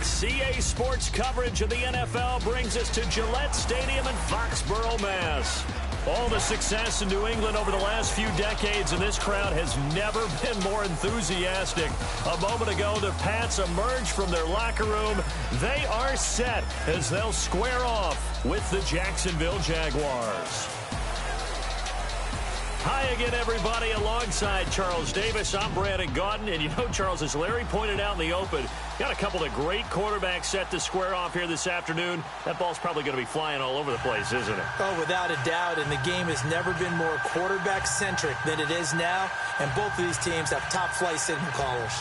CA Sports coverage of the NFL brings us to Gillette Stadium in Foxborough, Mass. All the success in New England over the last few decades, and this crowd has never been more enthusiastic. A moment ago, the Pats emerged from their locker room. They are set as they'll square off with the Jacksonville Jaguars. Hi again, everybody. Alongside Charles Davis, I'm Brandon Gaudin. And you know, Charles, as Larry pointed out in the open, got a couple of great quarterbacks set to square off here this afternoon. That ball's probably going to be flying all over the place, isn't it? Oh, without a doubt. And the game has never been more quarterback-centric than it is now. And both of these teams have top-flight signal callers.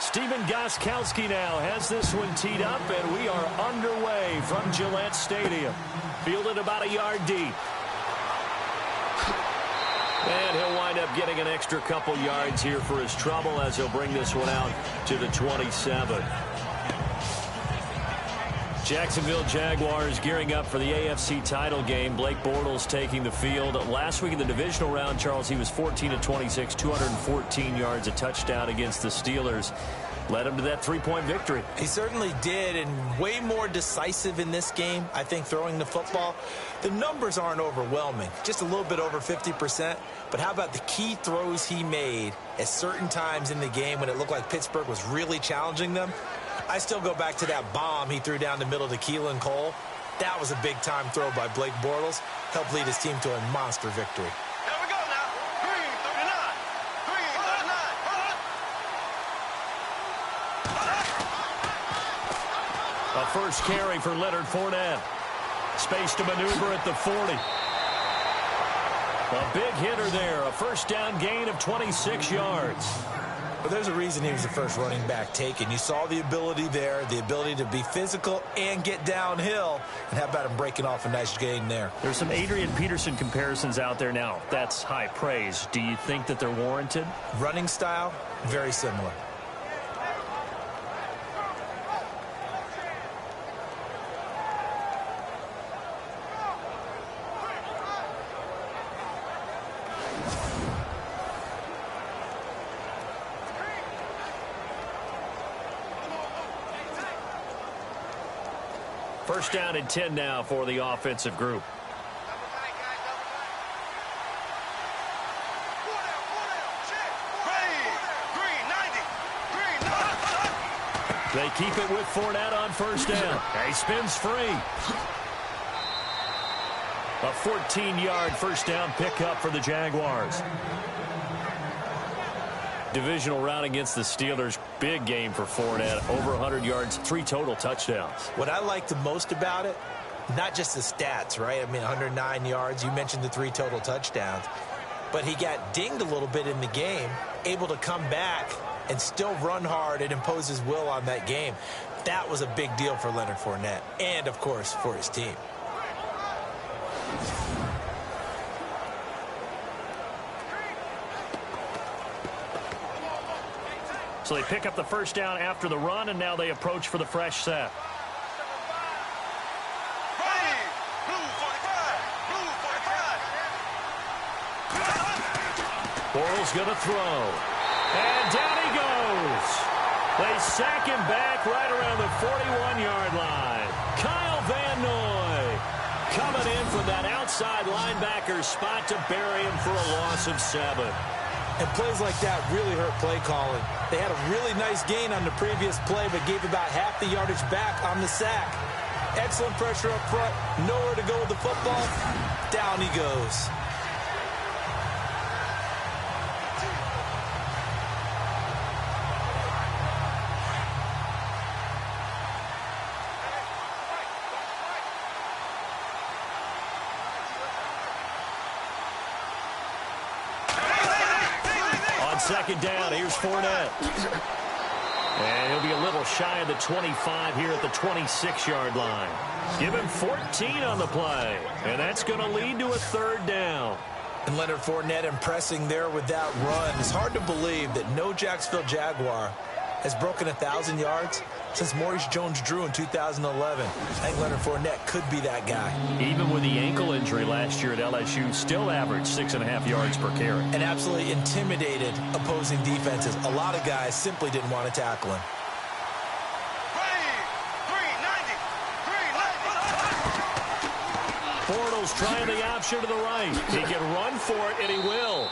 Stephen Gostkowski now has this one teed up, and we are underway from Gillette Stadium. Fielded about a yard deep. And he'll wind up getting an extra couple yards here for his trouble as he'll bring this one out to the 27. Jacksonville Jaguars gearing up for the AFC title game. Blake Bortles taking the field. Last week in the divisional round, Charles, he was 14-26, 214 yards, a touchdown against the Steelers. Led him to that three-point victory. He certainly did, and way more decisive in this game, I think, throwing the football. The numbers aren't overwhelming, just a little bit over 50%. But how about the key throws he made at certain times in the game when it looked like Pittsburgh was really challenging them? I still go back to that bomb he threw down the middle to Keelan Cole. That was a big-time throw by Blake Bortles. Helped lead his team to a monster victory. Here we go now. Green 39. Green 39. A first carry for Leonard Fournette. Space to maneuver at the 40. A big hitter there. A first down gain of 26 yards. But there's a reason he was the first running back taken. You saw the ability there, the ability to be physical and get downhill. And how about him breaking off a nice gain there? There's some Adrian Peterson comparisons out there now. That's high praise. Do you think that they're warranted? Running style, very similar. First down and 10 now for the offensive group. They keep it with Fournette on first down. He spins free. A 14-yard first down pickup for the Jaguars. Divisional round against the Steelers. Big game for Fournette. Over 100 yards, 3 total touchdowns. What I like the most about it, not just the stats, right? I mean, 109 yards. You mentioned the 3 total touchdowns. But he got dinged a little bit in the game, able to come back and still run hard and impose his will on that game. That was a big deal for Leonard Fournette and, of course, for his team. So they pick up the first down after the run, and now they approach for the fresh set. Bortles going to throw. And down he goes. They sack him back right around the 41-yard line. Kyle Van Noy coming in from that outside linebacker spot to bury him for a loss of 7. And plays like that really hurt play calling. They had a really nice gain on the previous play, but gave about half the yardage back on the sack. Excellent pressure up front. Nowhere to go with the football. Down he goes. Second down, here's Fournette. And he'll be a little shy of the 25 here at the 26-yard line. Give him 14 on the play. And that's going to lead to a third down. And Leonard Fournette impressing there with that run. It's hard to believe that no Jacksonville Jaguar has broken 1,000 yards since Maurice Jones-Drew in 2011. I think Leonard Fournette could be that guy. Even with the ankle injury last year at LSU, still averaged 6.5 yards per carry. And absolutely intimidated opposing defenses. A lot of guys simply didn't want to tackle him. Bortles trying the option to the right. He can run for it, and he will.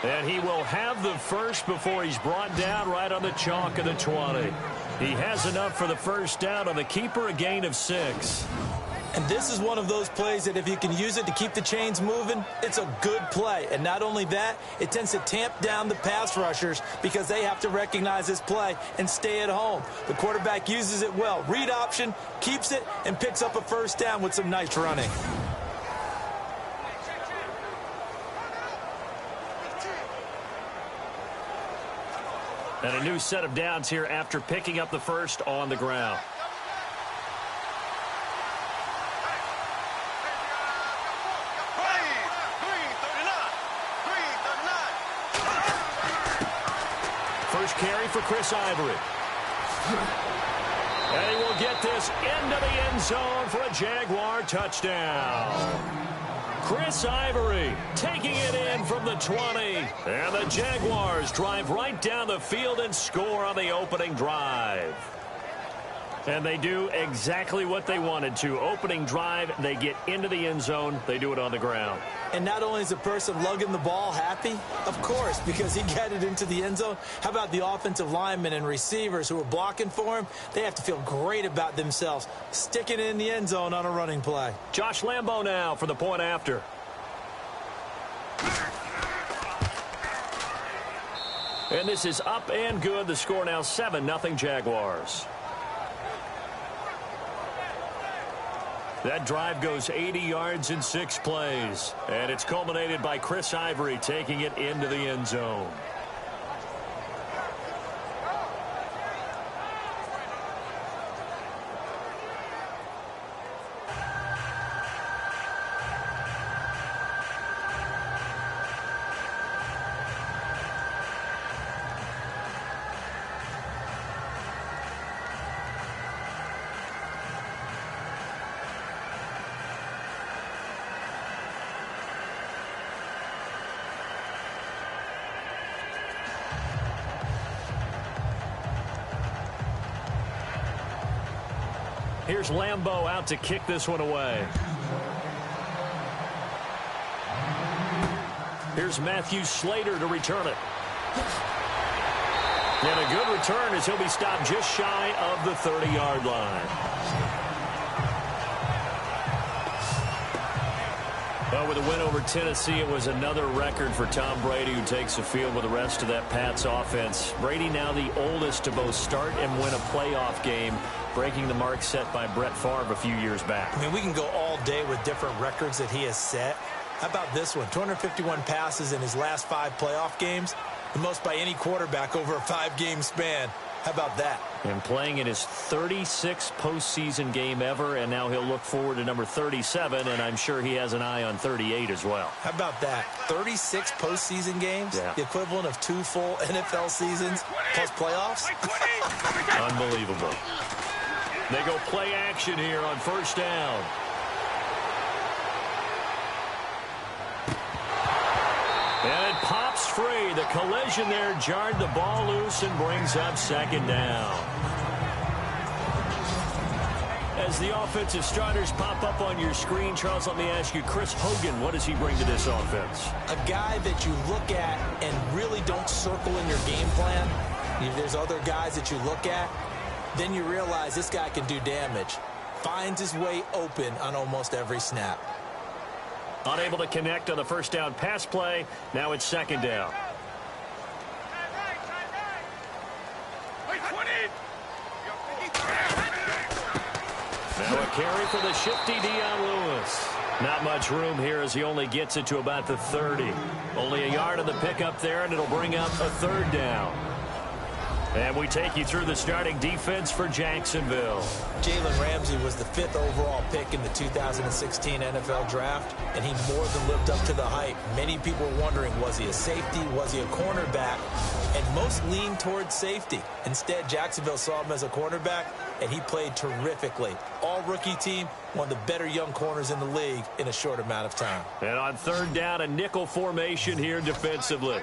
And he will have the first before he's brought down right on the chalk of the 20. He has enough for the first down on the keeper, a gain of 6. And this is one of those plays that if you can use it to keep the chains moving, it's a good play. And not only that, it tends to tamp down the pass rushers because they have to recognize this play and stay at home. The quarterback uses it well. Read option, keeps it, and picks up a first down with some nice running. And a new set of downs here after picking up the first on the ground. First carry for Chris Ivory. And he will get this into the end zone for a Jaguar touchdown. Chris Ivory taking it in from the 20. And the Jaguars drive right down the field and score on the opening drive. And they do exactly what they wanted to. Opening drive, they get into the end zone. They do it on the ground. And not only is the person lugging the ball happy, of course, because he got it into the end zone. How about the offensive linemen and receivers who are blocking for him? They have to feel great about themselves, sticking it in the end zone on a running play. Josh Lambo now for the point after. And this is up and good. The score now 7-0 Jaguars. That drive goes 80 yards in 6 plays. And it's culminated by Chris Ivory taking it into the end zone. Here's Lambo out to kick this one away. Here's Matthew Slater to return it. And a good return as he'll be stopped just shy of the 30-yard line. Well, with a win over Tennessee, it was another record for Tom Brady, who takes the field with the rest of that Pats offense. Brady now the oldest to both start and win a playoff game, breaking the mark set by Brett Favre a few years back. I mean, we can go all day with different records that he has set. How about this one? 251 passes in his last 5 playoff games, the most by any quarterback over a 5-game span. How about that? And playing in his 36th postseason game ever, and now he'll look forward to number 37, and I'm sure he has an eye on 38 as well. How about that? 36 postseason games, yeah. The equivalent of 2 full NFL seasons plus playoffs. Unbelievable. They go play action here on first down. And it pops free. The collision there jarred the ball loose and brings up second down. As the offensive starters pop up on your screen, Charles, let me ask you, Chris Hogan, what does he bring to this offense? A guy that you look at and really don't circle in your game plan. There's other guys that you look at. Then you realize this guy can do damage. Finds his way open on almost every snap. Unable to connect on the first down pass play. Now it's second down. Now a carry for the shifty Dion Lewis. Not much room here as he only gets it to about the 30. Only a yard on the pickup there, and it'll bring up a third down. And we take you through the starting defense for Jacksonville. Jalen Ramsey was the 5th overall pick in the 2016 NFL Draft, and he more than lived up to the hype. Many people were wondering, was he a safety? Was he a cornerback? And most leaned towards safety. Instead, Jacksonville saw him as a cornerback, and he played terrifically. All-rookie team, one of the better young corners in the league in a short amount of time. And on third down, a nickel formation here defensively.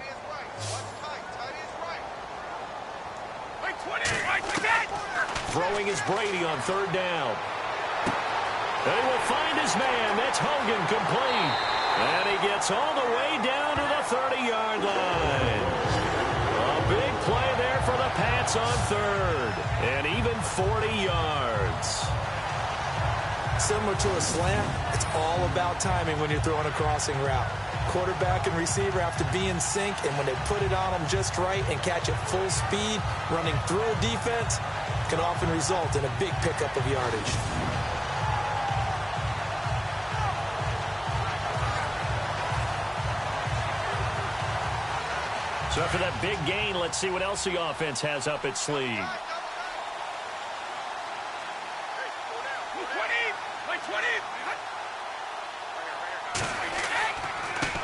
Throwing is Brady on third down. And he will find his man. That's Hogan, complete. And he gets all the way down to the 30-yard line. A big play there for the Pats on third. And even 40 yards. Similar to a slant, it's all about timing when you're throwing a crossing route. Quarterback and receiver have to be in sync, and when they put it on them just right and catch it full speed, running through a defense can often result in a big pickup of yardage. So after that big gain, let's see what else the offense has up its sleeve.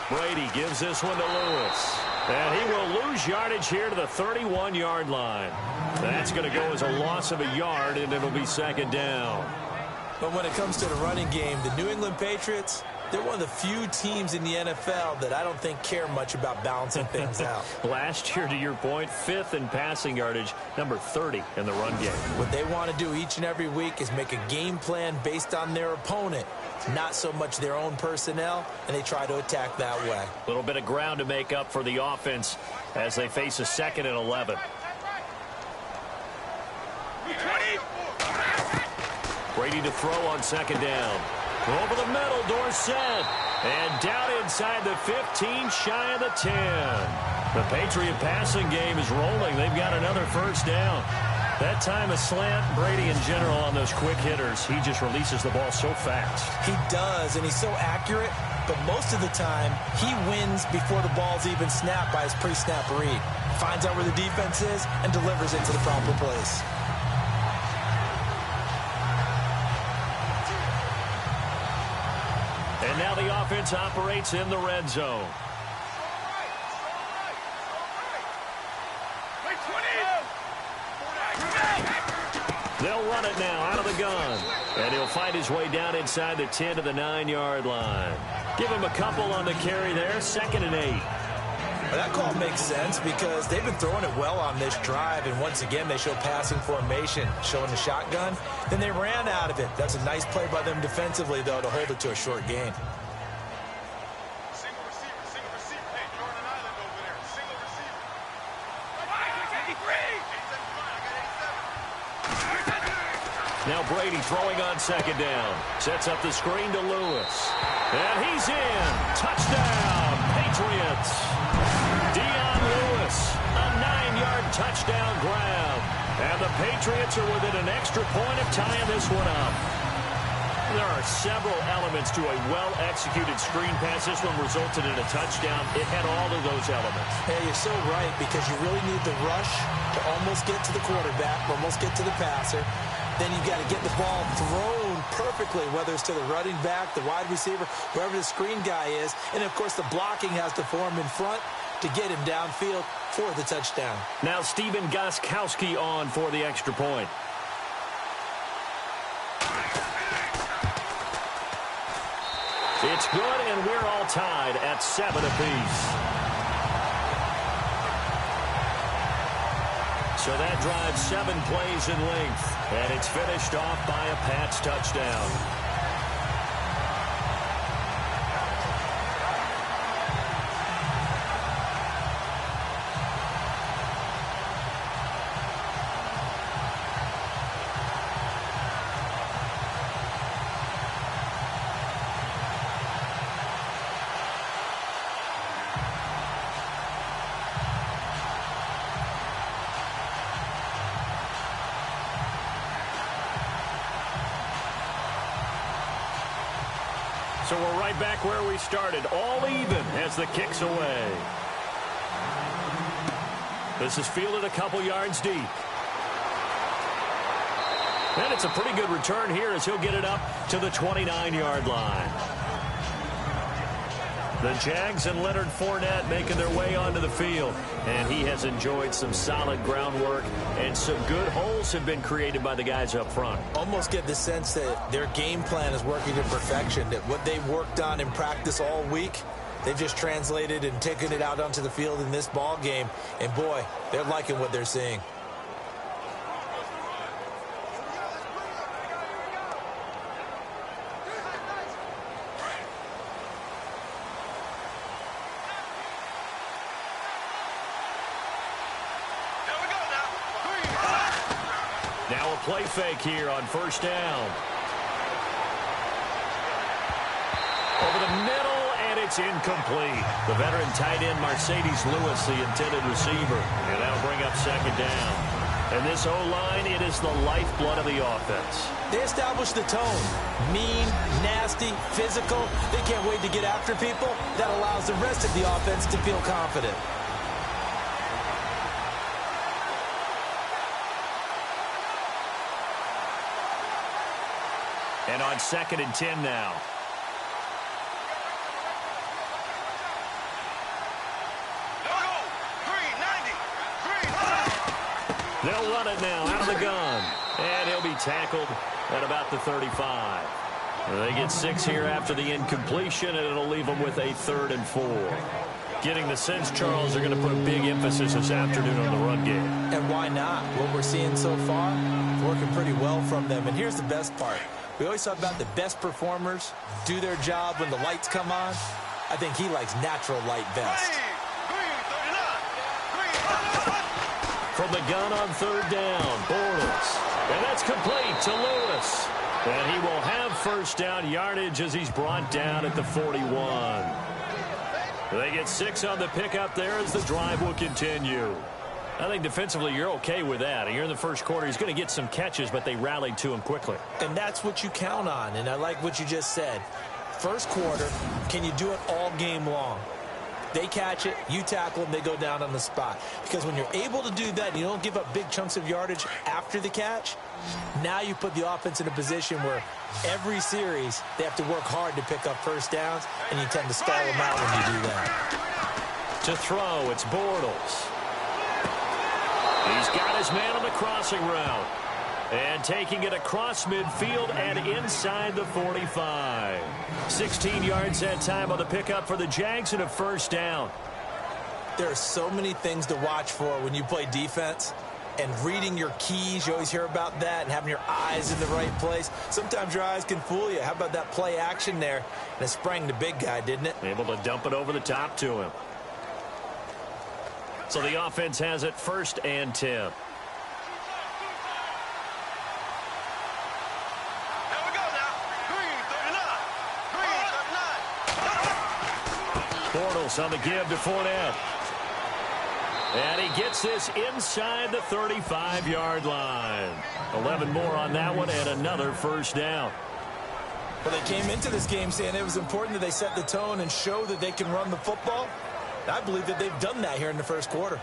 Brady gives this one to Lewis. And he will lose yardage here to the 31-yard line. That's going to go as a loss of a yard, and it'll be second down. But when it comes to the running game, the New England Patriots, they're one of the few teams in the NFL that I don't think care much about balancing things out. Last year, to your point, 5th in passing yardage, number 30 in the run game. What they want to do each and every week is make a game plan based on their opponent, not so much their own personnel, and they try to attack that way. A little bit of ground to make up for the offense as they face a 2nd and 11. Brady to throw on second down. Over the middle, Dorsett. And down inside the 15, shy of the 10. The Patriot passing game is rolling. They've got another first down. That time a slant. Brady in general on those quick hitters, he just releases the ball so fast. He does, and he's so accurate, but most of the time he wins before the ball's even snapped by his pre-snap read. Finds out where the defense is and delivers it to the proper place. And now the offense operates in the red zone. They'll run it now out of the gun. And he'll find his way down inside the 10 to the 9-yard line. Give him a couple on the carry there, 2nd and 8. Well, that call makes sense because they've been throwing it well on this drive, and once again they show passing formation, showing the shotgun. Then they ran out of it. That's a nice play by them defensively, though, to hold it to a short gain. Single receiver. Hey, Jordan Island over there. Single receiver. 83. 87. Now Brady throwing on second down. Sets up the screen to Lewis. And he's in. Touchdown, Patriots. Dion Lewis, a 9-yard touchdown grab. And the Patriots are within an extra point of tying this one up. There are several elements to a well-executed screen pass. This one resulted in a touchdown. It had all of those elements. Hey, you're so right, because you really need the rush to almost get to the quarterback, almost get to the passer. Then you got to get the ball thrown perfectly, whether it's to the running back, the wide receiver, wherever the screen guy is. And, of course, the blocking has to form in front to get him downfield for the touchdown. Now Stephen Gostkowski on for the extra point. It's good, and we're all tied at 7 apiece. So that drives 7 plays in length, and it's finished off by a Pats touchdown. So we're right back where we started, all even as the kick's away. This is fielded a couple yards deep. And it's a pretty good return here as he'll get it up to the 29-yard line. The Jags and Leonard Fournette making their way onto the field. And he has enjoyed some solid groundwork, and some good holes have been created by the guys up front. Almost get the sense that their game plan is working to perfection, that what they worked on in practice all week, they've just translated and taken it out onto the field in this ball game. And, boy, they're liking what they're seeing. Now a play fake here on first down. Over the middle, and it's incomplete. The veteran tight end, Mercedes Lewis, the intended receiver. And that'll bring up second down. And this O-line, it is the lifeblood of the offense. They established the tone. Mean, nasty, physical. They can't wait to get after people. That allows the rest of the offense to feel confident. And on 2nd and 10 now. They'll run it now out of the gun. And he'll be tackled at about the 35. They get 6 here after the incompletion, and it'll leave them with a 3rd and 4. Getting the sense, Charles, they're going to put a big emphasis this afternoon on the run game. And why not? What we're seeing so far, working pretty well from them. And here's the best part. We always talk about the best performers do their job when the lights come on. I think he likes natural light best. From the gun on 3rd down, Bortles. And that's complete to Lewis. And he will have first down yardage as he's brought down at the 41. They get 6 on the pickup there as the drive will continue. I think defensively you're okay with that. You're in the first quarter. He's going to get some catches, but they rallied to him quickly. And that's what you count on, and I like what you just said. First quarter, can you do it all game long? They catch it, you tackle them, they go down on the spot. Because when you're able to do that and you don't give up big chunks of yardage after the catch, now you put the offense in a position where every series they have to work hard to pick up first downs, and you tend to stall them out when you do that. To throw, it's Bortles. He's got his man on the crossing route. And taking it across midfield and inside the 45. 16 yards that time on the pickup for the Jags and a first down. There are so many things to watch for when you play defense. And reading your keys, you always hear about that, and having your eyes in the right place. Sometimes your eyes can fool you. How about that play action there? And it sprang the big guy, didn't it? Able to dump it over the top to him. So the offense has it 1st and 10. Bortles on the give to Fournette. And he gets this inside the 35-yard line. 11 more on that one and another first down. Well, they came into this game saying it was important that they set the tone and show that they can run the football. I believe that they've done that here in the first quarter.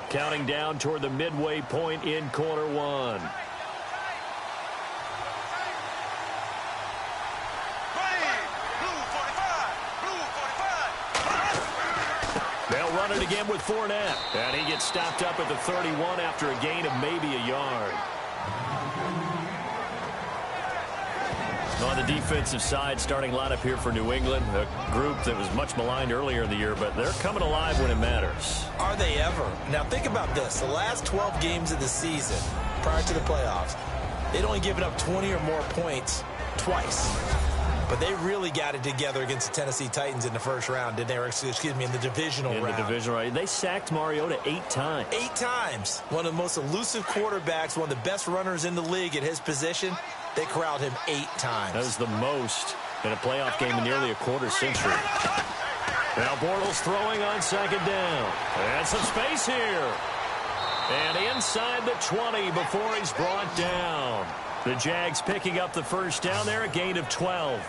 Counting down toward the midway point in quarter one. They'll run it again with Fournette. And he gets stopped up at the 31 after a gain of maybe a yard. On the defensive side, starting lineup here for New England, a group that was much maligned earlier in the year, but they're coming alive when it matters. Are they ever? Now think about this. The last 12 games of the season, prior to the playoffs, they'd only given up 20 or more points twice. But they really got it together against the Tennessee Titans in the first round, didn't they? Or, excuse me, in the divisional round. In the divisional round. They sacked Mariota 8 times. 8 times. One of the most elusive quarterbacks, one of the best runners in the league at his position. They corralled him 8 times. That was the most in a playoff game in nearly a quarter century. Now Bortles throwing on second down. And some space here. And inside the 20 before he's brought down. The Jags picking up the first down there, a gain of 12.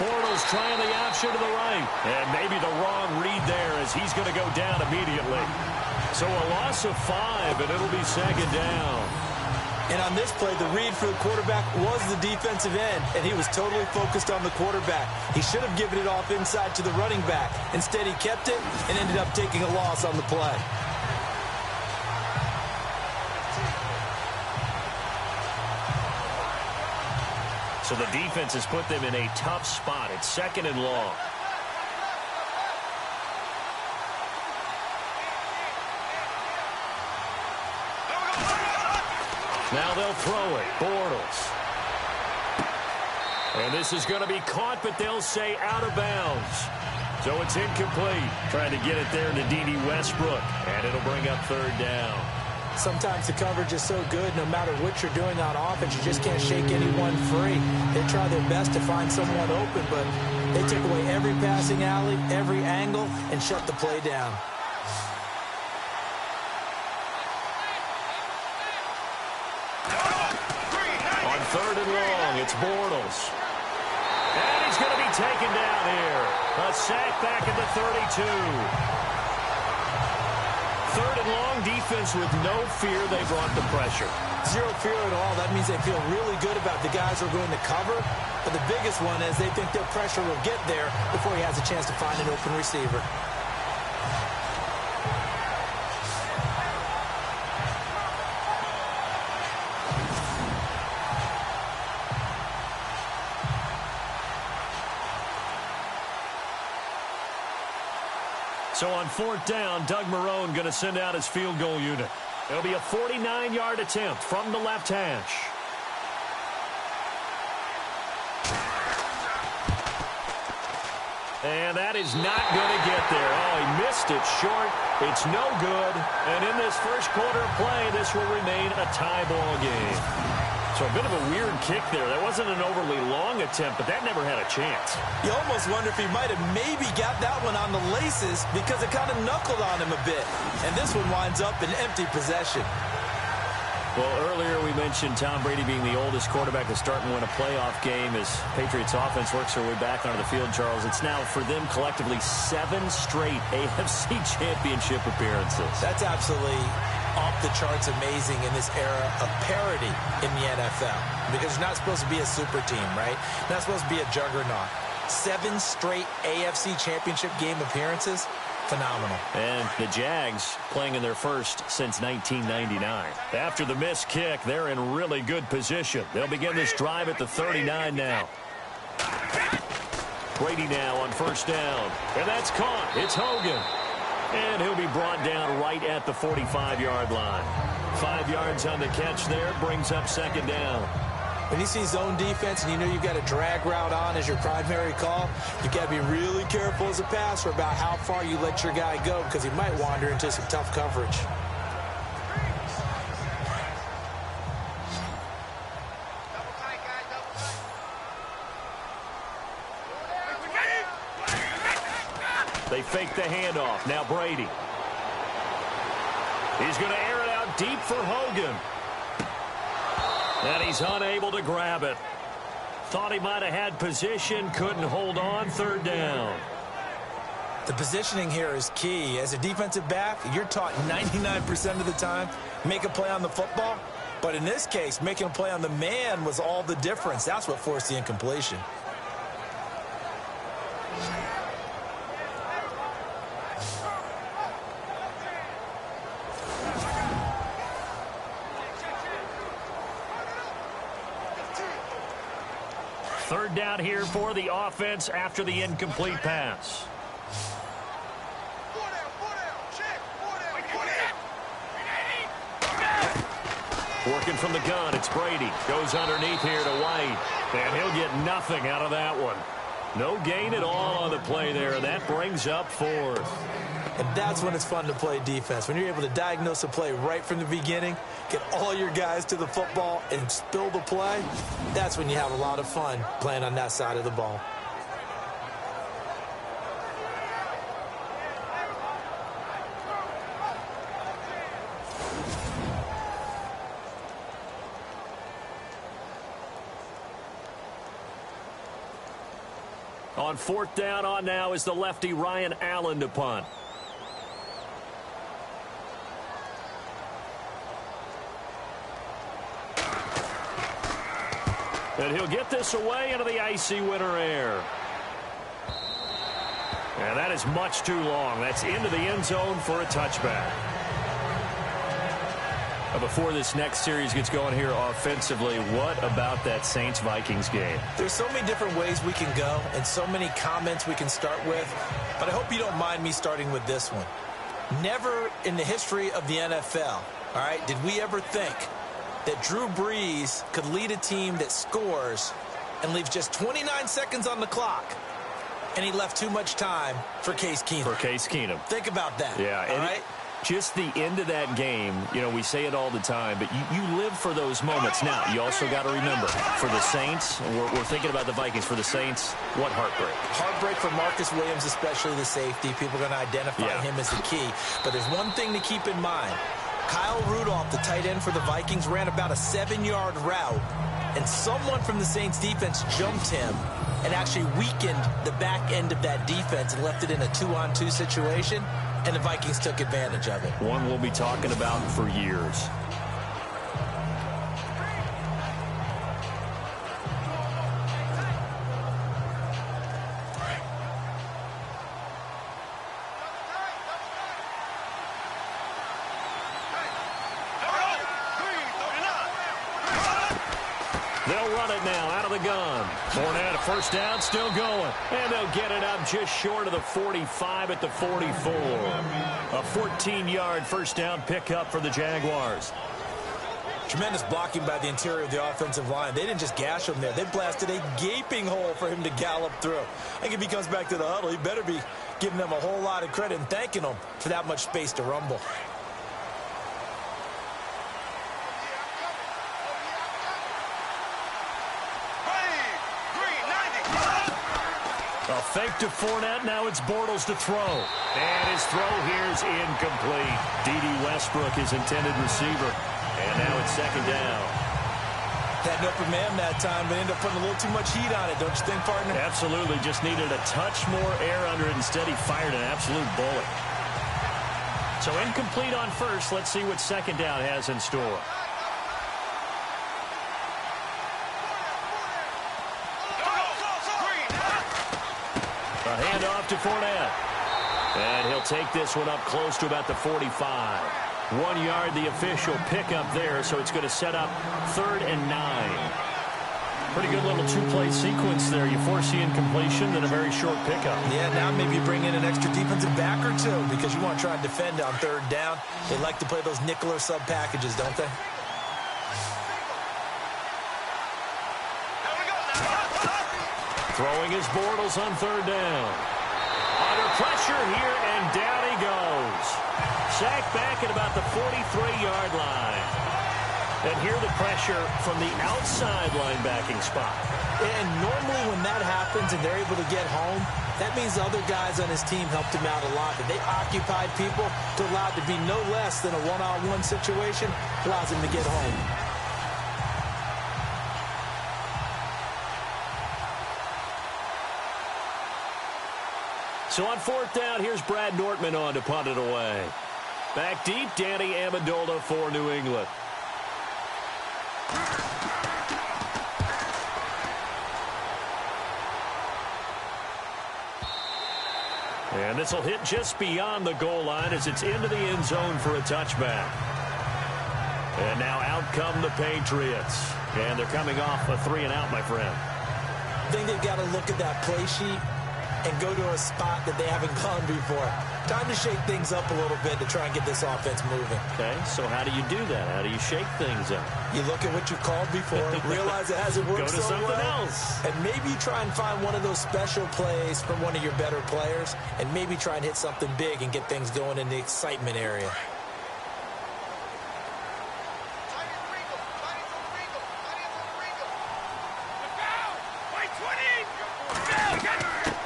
Bortles trying the option to the right. And maybe the wrong read there as he's going to go down immediately. So a loss of 5, and it'll be second down. And on this play, the read for the quarterback was the defensive end, and he was totally focused on the quarterback. He should have given it off inside to the running back. Instead, he kept it and ended up taking a loss on the play. So the defense has put them in a tough spot. It's second and long. Now they'll throw it. Bortles. And this is going to be caught, but they'll say out of bounds. So it's incomplete. Trying to get it there to D.D. Westbrook. And it'll bring up third down. Sometimes the coverage is so good, no matter what you're doing on offense, you just can't shake anyone free. They try their best to find someone open, but they take away every passing alley, every angle, and shut the play down. On third and long, it's Bortles. And he's going to be taken down here. A sack back at the 32. Third and long, defense with no fear. They brought the pressure. Zero fear at all. That means they feel really good about the guys who are going to cover. But the biggest one is they think their pressure will get there before he has a chance to find an open receiver. So on fourth down, Doug Marrone going to send out his field goal unit. It'll be a 49-yard attempt from the left hash. And that is not going to get there. Oh, he missed it short. It's no good. And in this first quarter of play, this will remain a tie ball game. So a bit of a weird kick there. That wasn't an overly long attempt, but that never had a chance. You almost wonder if he might have maybe got that one on the laces because it kind of knuckled on him a bit. And this one winds up in empty possession. Well, earlier we mentioned Tom Brady being the oldest quarterback to start and win a playoff game as Patriots offense works their way back onto the field, Charles. It's now for them collectively 7 straight AFC championship appearances. That's absolutely off the charts amazing in this era of parity in the NFL. Because you're not supposed to be a super team, right? You're not supposed to be a juggernaut. 7 straight AFC championship game appearances. Phenomenal. And the Jags playing in their first since 1999. After the missed kick, they're in really good position. They'll begin this drive at the 39 now. Brady now on first down. And that's caught. It's Hogan. And he'll be brought down right at the 45-yard line. 5 yards on the catch there. Brings up second down. When you see zone defense and you know you've got a drag route on as your primary call, you've got to be really careful as a passer about how far you let your guy go because he might wander into some tough coverage. They fake the handoff. Now Brady. He's going to air it out deep for Hogan. And he's unable to grab it. Thought he might have had position, couldn't hold on. Third down. The positioning here is key. As a defensive back, you're taught 99% of the time, make a play on the football. But in this case, making a play on the man was all the difference. That's what forced the incompletion. Third down here for the offense after the incomplete pass. Working from the gun, it's Brady. Goes underneath here to White. And he'll get nothing out of that one. No gain at all on the play there, and that brings up fourth. And that's when it's fun to play defense. When you're able to diagnose a play right from the beginning, get all your guys to the football, and spill the play, that's when you have a lot of fun playing on that side of the ball. On fourth down, on now is the lefty Ryan Allen to punt. And he'll get this away into the icy winter air. And that is much too long. That's into the end zone for a touchback. Before this next series gets going here offensively, what about that Saints-Vikings game? There's so many different ways we can go and so many comments we can start with, but I hope you don't mind me starting with this one. Never in the history of the NFL, all right, did we ever think that Drew Brees could lead a team that scores and leaves just 29 seconds on the clock, and he left too much time for Case Keenum. For Case Keenum. Think about that. Yeah, all right? Just the end of that game, you know, we say it all the time, but you live for those moments. Now, you also got to remember, for the Saints, we're thinking about the Vikings. For the Saints, what heartbreak. Heartbreak for Marcus Williams, especially the safety. People are going to identify him as the key. But there's one thing to keep in mind. Kyle Rudolph, the tight end for the Vikings, ran about a 7-yard route, and someone from the Saints defense jumped him and actually weakened the back end of that defense and left it in a 2-on-2 situation. And the Vikings took advantage of it. One we'll be talking about for years. They'll run it now out of the gun. Fournette, a first down, still going. And they'll get it up just short of the 45 at the 44. A 14-yard first down pickup for the Jaguars. Tremendous blocking by the interior of the offensive line. They didn't just gash him there. They blasted a gaping hole for him to gallop through. I think if he comes back to the huddle, he better be giving them a whole lot of credit and thanking them for that much space to rumble. A fake to Fournette. Now it's Bortles to throw. And his throw here is incomplete. D.D. Westbrook, his intended receiver. And now it's second down. Had an open man that time, but ended up putting a little too much heat on it, don't you think, partner? Absolutely. Just needed a touch more air under it. Instead, he fired an absolute bullet. So incomplete on first. Let's see what second down has in store. A handoff to Fournette. And he'll take this one up close to about the 45. 1 yard, the official pickup there, so it's going to set up 3rd and 9. Pretty good little two-play sequence there. You force the incompletion, then a very short pickup. Yeah, now maybe you bring in an extra defensive back or two because you want to try and defend on 3rd down. They like to play those nickel or sub packages, don't they? Throwing his Bortles on 3rd down. Under pressure here, and down he goes. Sacked back at about the 43-yard line. And here the pressure from the outside linebacking spot. And normally when that happens and they're able to get home, that means the other guys on his team helped him out a lot. That they occupied people to allow it to be no less than a one-on-one situation, allows him to get home. So on 4th down, here's Brad Nortman on to punt it away. Back deep, Danny Amendola for New England. And this will hit just beyond the goal line as it's into the end zone for a touchback. And now out come the Patriots. And they're coming off a 3-and-out, my friend. think they've got to look at that play sheet and go to a spot that they haven't gone before. Time to shake things up a little bit to try and get this offense moving. Okay, so how do you do that? How do you shake things up? You look at what you've called before, realize it hasn't worked Go to so something well, else. and maybe try and find one of those special plays from one of your better players, and maybe try and hit something big and get things going in the excitement area.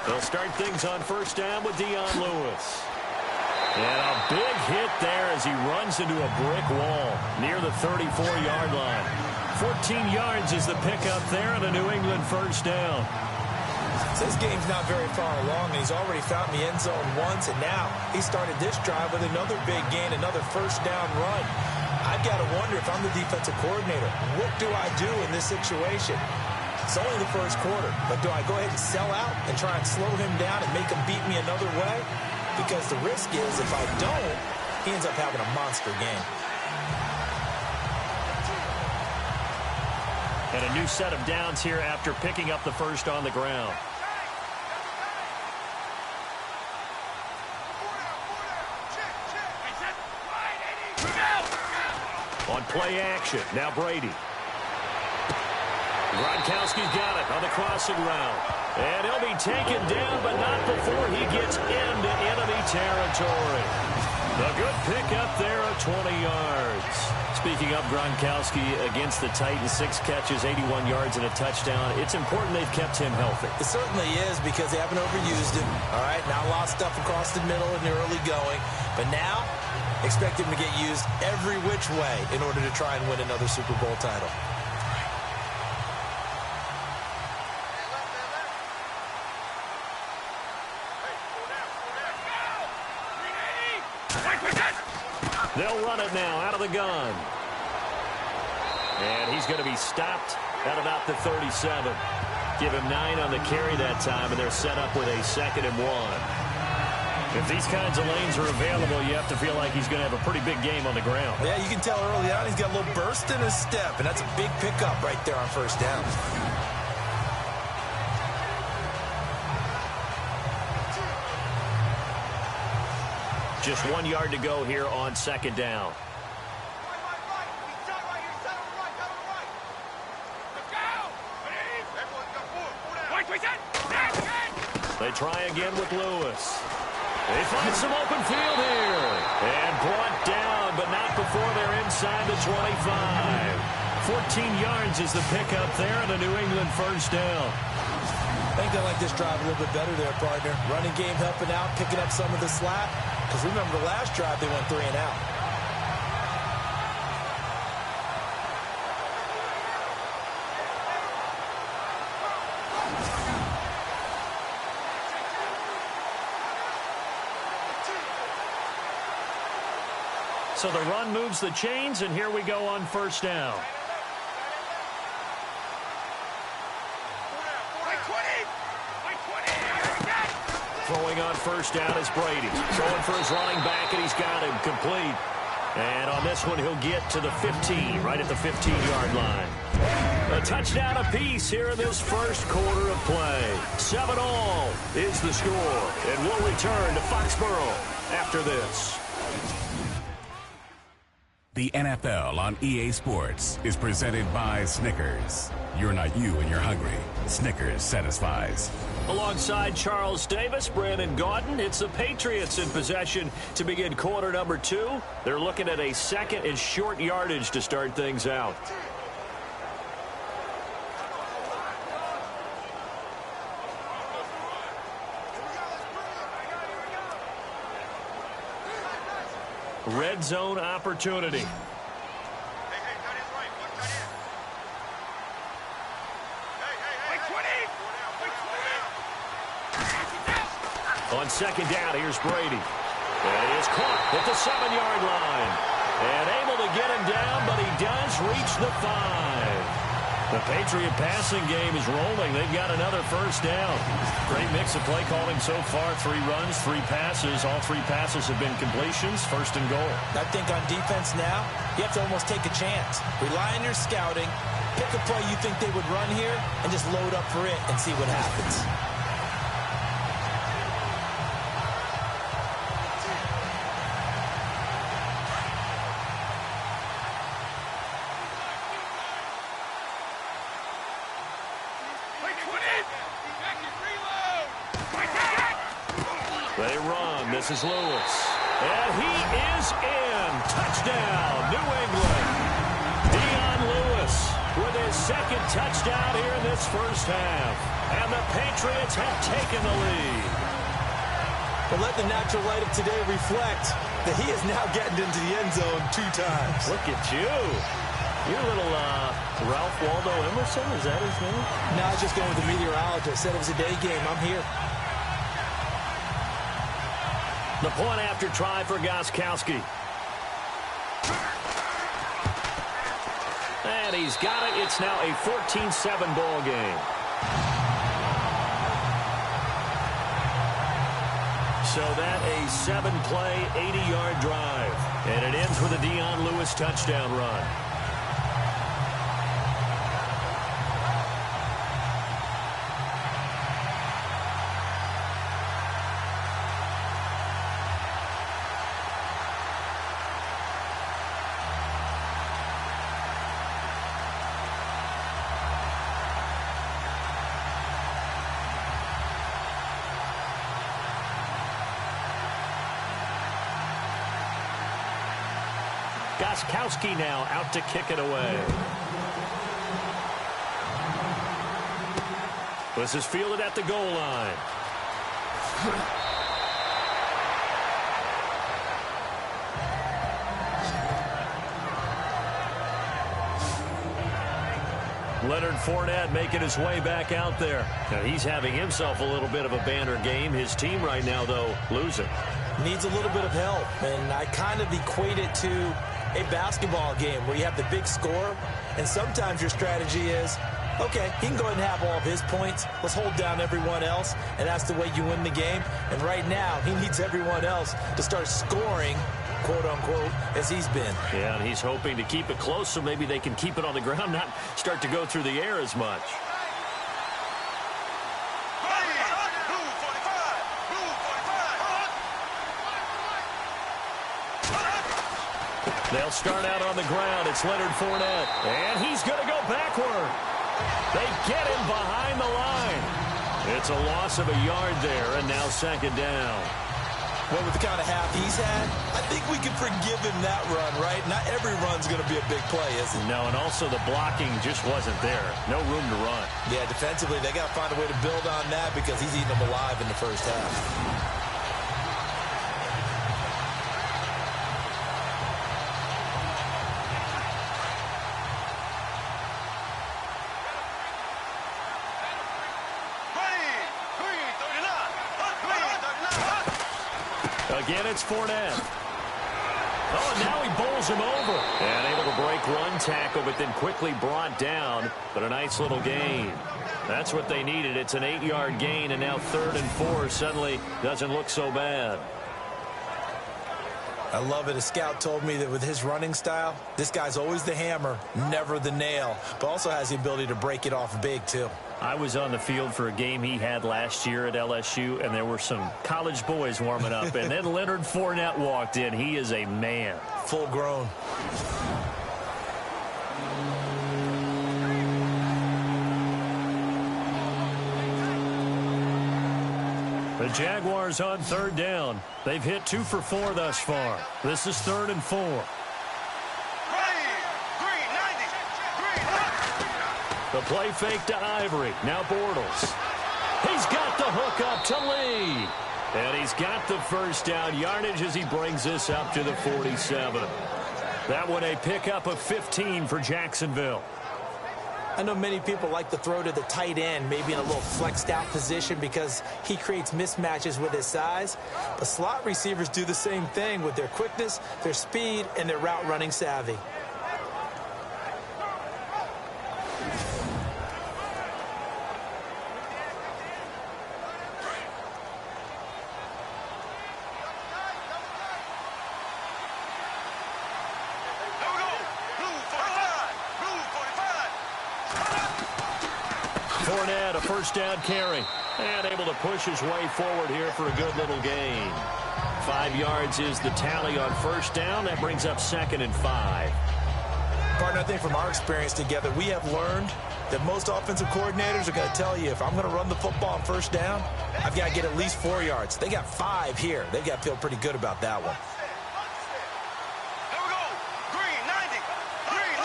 They'll start things on first down with Dion Lewis. And a big hit there as he runs into a brick wall near the 34-yard line. 14 yards is the pickup there on a New England first down. So this game's not very far along, and he's already found the end zone once, and now he started this drive with another big gain, another first down run. I've got to wonder if I'm the defensive coordinator, what do I do in this situation? It's only the first quarter, but do I go ahead and sell out and try and slow him down and make him beat me another way? Because the risk is if I don't, he ends up having a monster game. And a new set of downs here after picking up the first on the ground. On play action, now Brady. Gronkowski's got it on the crossing route. And he'll be taken down, but not before he gets into enemy territory. A good pickup there of 20 yards. Speaking of Gronkowski against the Titans, 6 catches, 81 yards, and a touchdown. It's important they've kept him healthy. It certainly is because they haven't overused him. All right, now a lot of stuff across the middle in the early going. But now, expect him to get used every which way in order to try and win another Super Bowl title. They'll run it now out of the gun. And he's going to be stopped at about the 37. Give him 9 on the carry that time, and they're set up with a 2nd and 1. If these kinds of lanes are available, you have to feel like he's going to have a pretty big game on the ground. Yeah, you can tell early on he's got a little burst in his step, and that's a big pickup right there on first down. Just 1 yard to go here on 2nd down. They try again with Lewis. They find some open field here. And brought down, but not before they're inside the 25. 14 yards is the pickup there and a New England first down. I think they like this drive a little bit better there, partner. Running game helping out, picking up some of the slack. Because remember, the last drive they went 3 and out. So the run moves the chains, and here we go on first down. Throwing on first down is Brady. Throwing for his running back, and he's got him complete. And on this one, he'll get to the 15, right at the 15-yard line. A touchdown apiece here in this first quarter of play. 7-all is the score. And we'll return to Foxborough after this. The NFL on EA Sports is presented by Snickers. You're not you when you're hungry. Snickers satisfies. Alongside Charles Davis, Brandon Gaudin, it's the Patriots in possession to begin quarter number 2. They're looking at a 2nd and short yardage to start things out. Red zone opportunity. On 2nd down, here's Brady. And he is caught at the 7-yard line. And able to get him down, but he does reach the 5. The Patriot passing game is rolling. They've got another first down. Great mix of play calling so far. 3 runs, 3 passes. All 3 passes have been completions. First and goal. I think on defense now, you have to almost take a chance. Rely on your scouting. Pick a play you think they would run here and just load up for it and see what happens. They run. This is Lewis. And he is in. Touchdown, New England. Dion Lewis with his second touchdown here in this first half. And the Patriots have taken the lead. But let the natural light of today reflect that he is now getting into the end zone 2 times. Look at you. You're a little Ralph Waldo Emerson. Is that his name? No, I was just going with the meteorologist. Said it was a day game. I'm here. The point after try for Gostkowski. And he's got it. It's now a 14-7 ball game. So that a 7-play, 80-yard drive. And it ends with a Dion Lewis touchdown run. Gostkowski now out to kick it away. This is fielded at the goal line. Leonard Fournette making his way back out there. Now he's having himself a little bit of a banner game. His team right now, though, losing. Needs a little bit of help, and I kind of equate it to a basketball game where you have the big score, and sometimes your strategy is, okay, he can go ahead and have all of his points. Let's hold down everyone else, and that's the way you win the game. And right now, he needs everyone else to start scoring, quote-unquote, as he's been. Yeah, and he's hoping to keep it close so maybe they can keep it on the ground, not start to go through the air as much. They'll start out on the ground. It's Leonard Fournette. And he's going to go backward. They get him behind the line. It's a loss of a yard there, and now second down. Well, with the kind of half he's had, I think we can forgive him that run, right? Not every run's going to be a big play, is it? No, and also the blocking just wasn't there. No room to run. Yeah, defensively, they got to find a way to build on that because he's eating them alive in the first half. Again, it's Fournette. Oh, and now he bowls him over. And able to break one tackle, but then quickly brought down. But a nice little gain. That's what they needed. It's an 8-yard gain, and now 3rd and 4 suddenly doesn't look so bad. I love it. A scout told me that with his running style, this guy's always the hammer, never the nail, but also has the ability to break it off big, too. I was on the field for a game he had last year at LSU, and there were some college boys warming up, and then Leonard Fournette walked in. He is a man. Full grown. The Jaguars on 3rd down. They've hit 2 for 4 thus far. This is 3rd and 4. The play fake to Ivory. Now Bortles. He's got the hook up to Lee. And he's got the first down yardage as he brings this up to the 47. That one a pickup of 15 for Jacksonville. I know many people like to throw to the tight end, maybe in a little flexed out position because he creates mismatches with his size. But slot receivers do the same thing with their quickness, their speed, and their route running savvy. Fournette, a first down carry. And able to push his way forward here for a good little gain. 5 yards is the tally on first down. That brings up 2nd and 5. Partner, I think from our experience together, we have learned that most offensive coordinators are going to tell you, if I'm going to run the football on first down, I've got to get at least 4 yards. They got 5 here. They've got to feel pretty good about that one. Here we go. Green, 90. Green,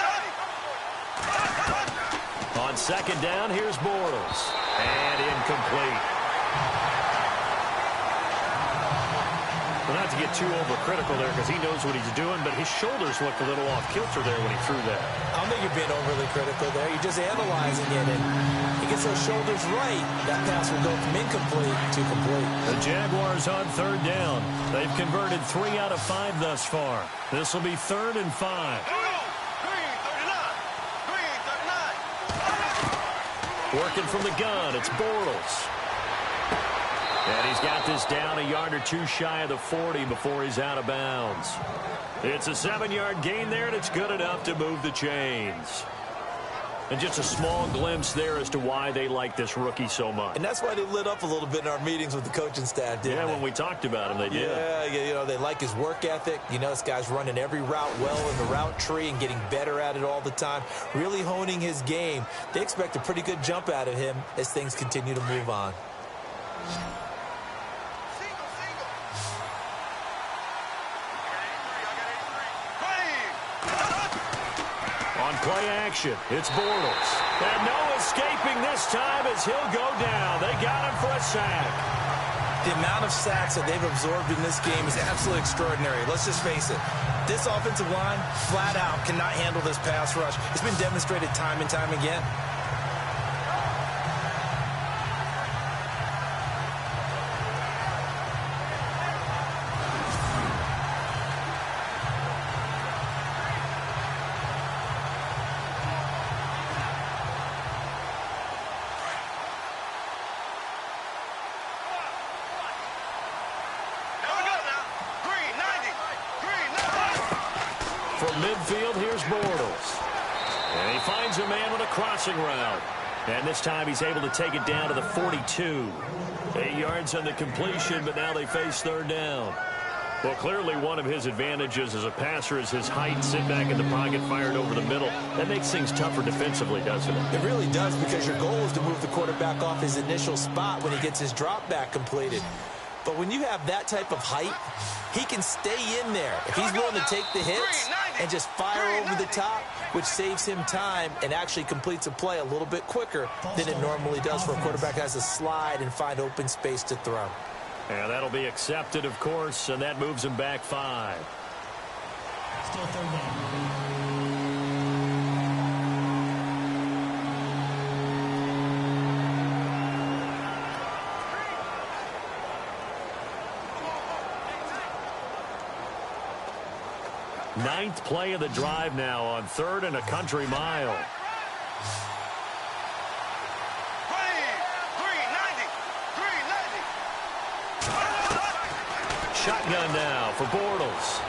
90. On 2nd down, here's Bortles. And incomplete. Well, not to get too overcritical there because he knows what he's doing, but his shoulders looked a little off kilter there when he threw that. I don't think you're being overly critical there. You're just analyzing it, and he gets those shoulders right. That pass will go from incomplete to complete. The Jaguars on 3rd down. They've converted 3 out of 5 thus far. This will be 3rd and 5. Here we go. Green, 39. Green, 39. Working from the gun, it's Bortles. And he's got this down a yard or 2 shy of the 40 before he's out of bounds. It's a 7-yard gain there, and it's good enough to move the chains. And just a small glimpse there as to why they like this rookie so much. And that's why they lit up a little bit in our meetings with the coaching staff, didn't they? When we talked about him, they did. Yeah, you know, they like his work ethic. You know, this guy's running every route well in the route tree and getting better at it all the time, really honing his game. They expect a pretty good jump out of him as things continue to move on. Play action. It's Bortles. And no escaping this time as he'll go down. They got him for a sack. The amount of sacks that they've absorbed in this game is absolutely extraordinary. Let's just face it. This offensive line, flat out, cannot handle this pass rush. It's been demonstrated time and time again. Midfield, here's Bortles. And he finds a man with a crossing route. And this time he's able to take it down to the 42. 8 yards on the completion, but now they face 3rd down. Well, clearly one of his advantages as a passer is his height. Sit back in the pocket, fired over the middle. That makes things tougher defensively, doesn't it? It really does, because your goal is to move the quarterback off his initial spot when he gets his drop back completed. But when you have that type of height, he can stay in there if he's willing to take the hits and just fire over the top, which saves him time and actually completes a play a little bit quicker than it normally does for a quarterback who has to slide and find open space to throw. And that'll be accepted, of course, and that moves him back 5. Still 3rd down. Ninth play of the drive now on 3rd and a country mile. Shotgun now for Bortles.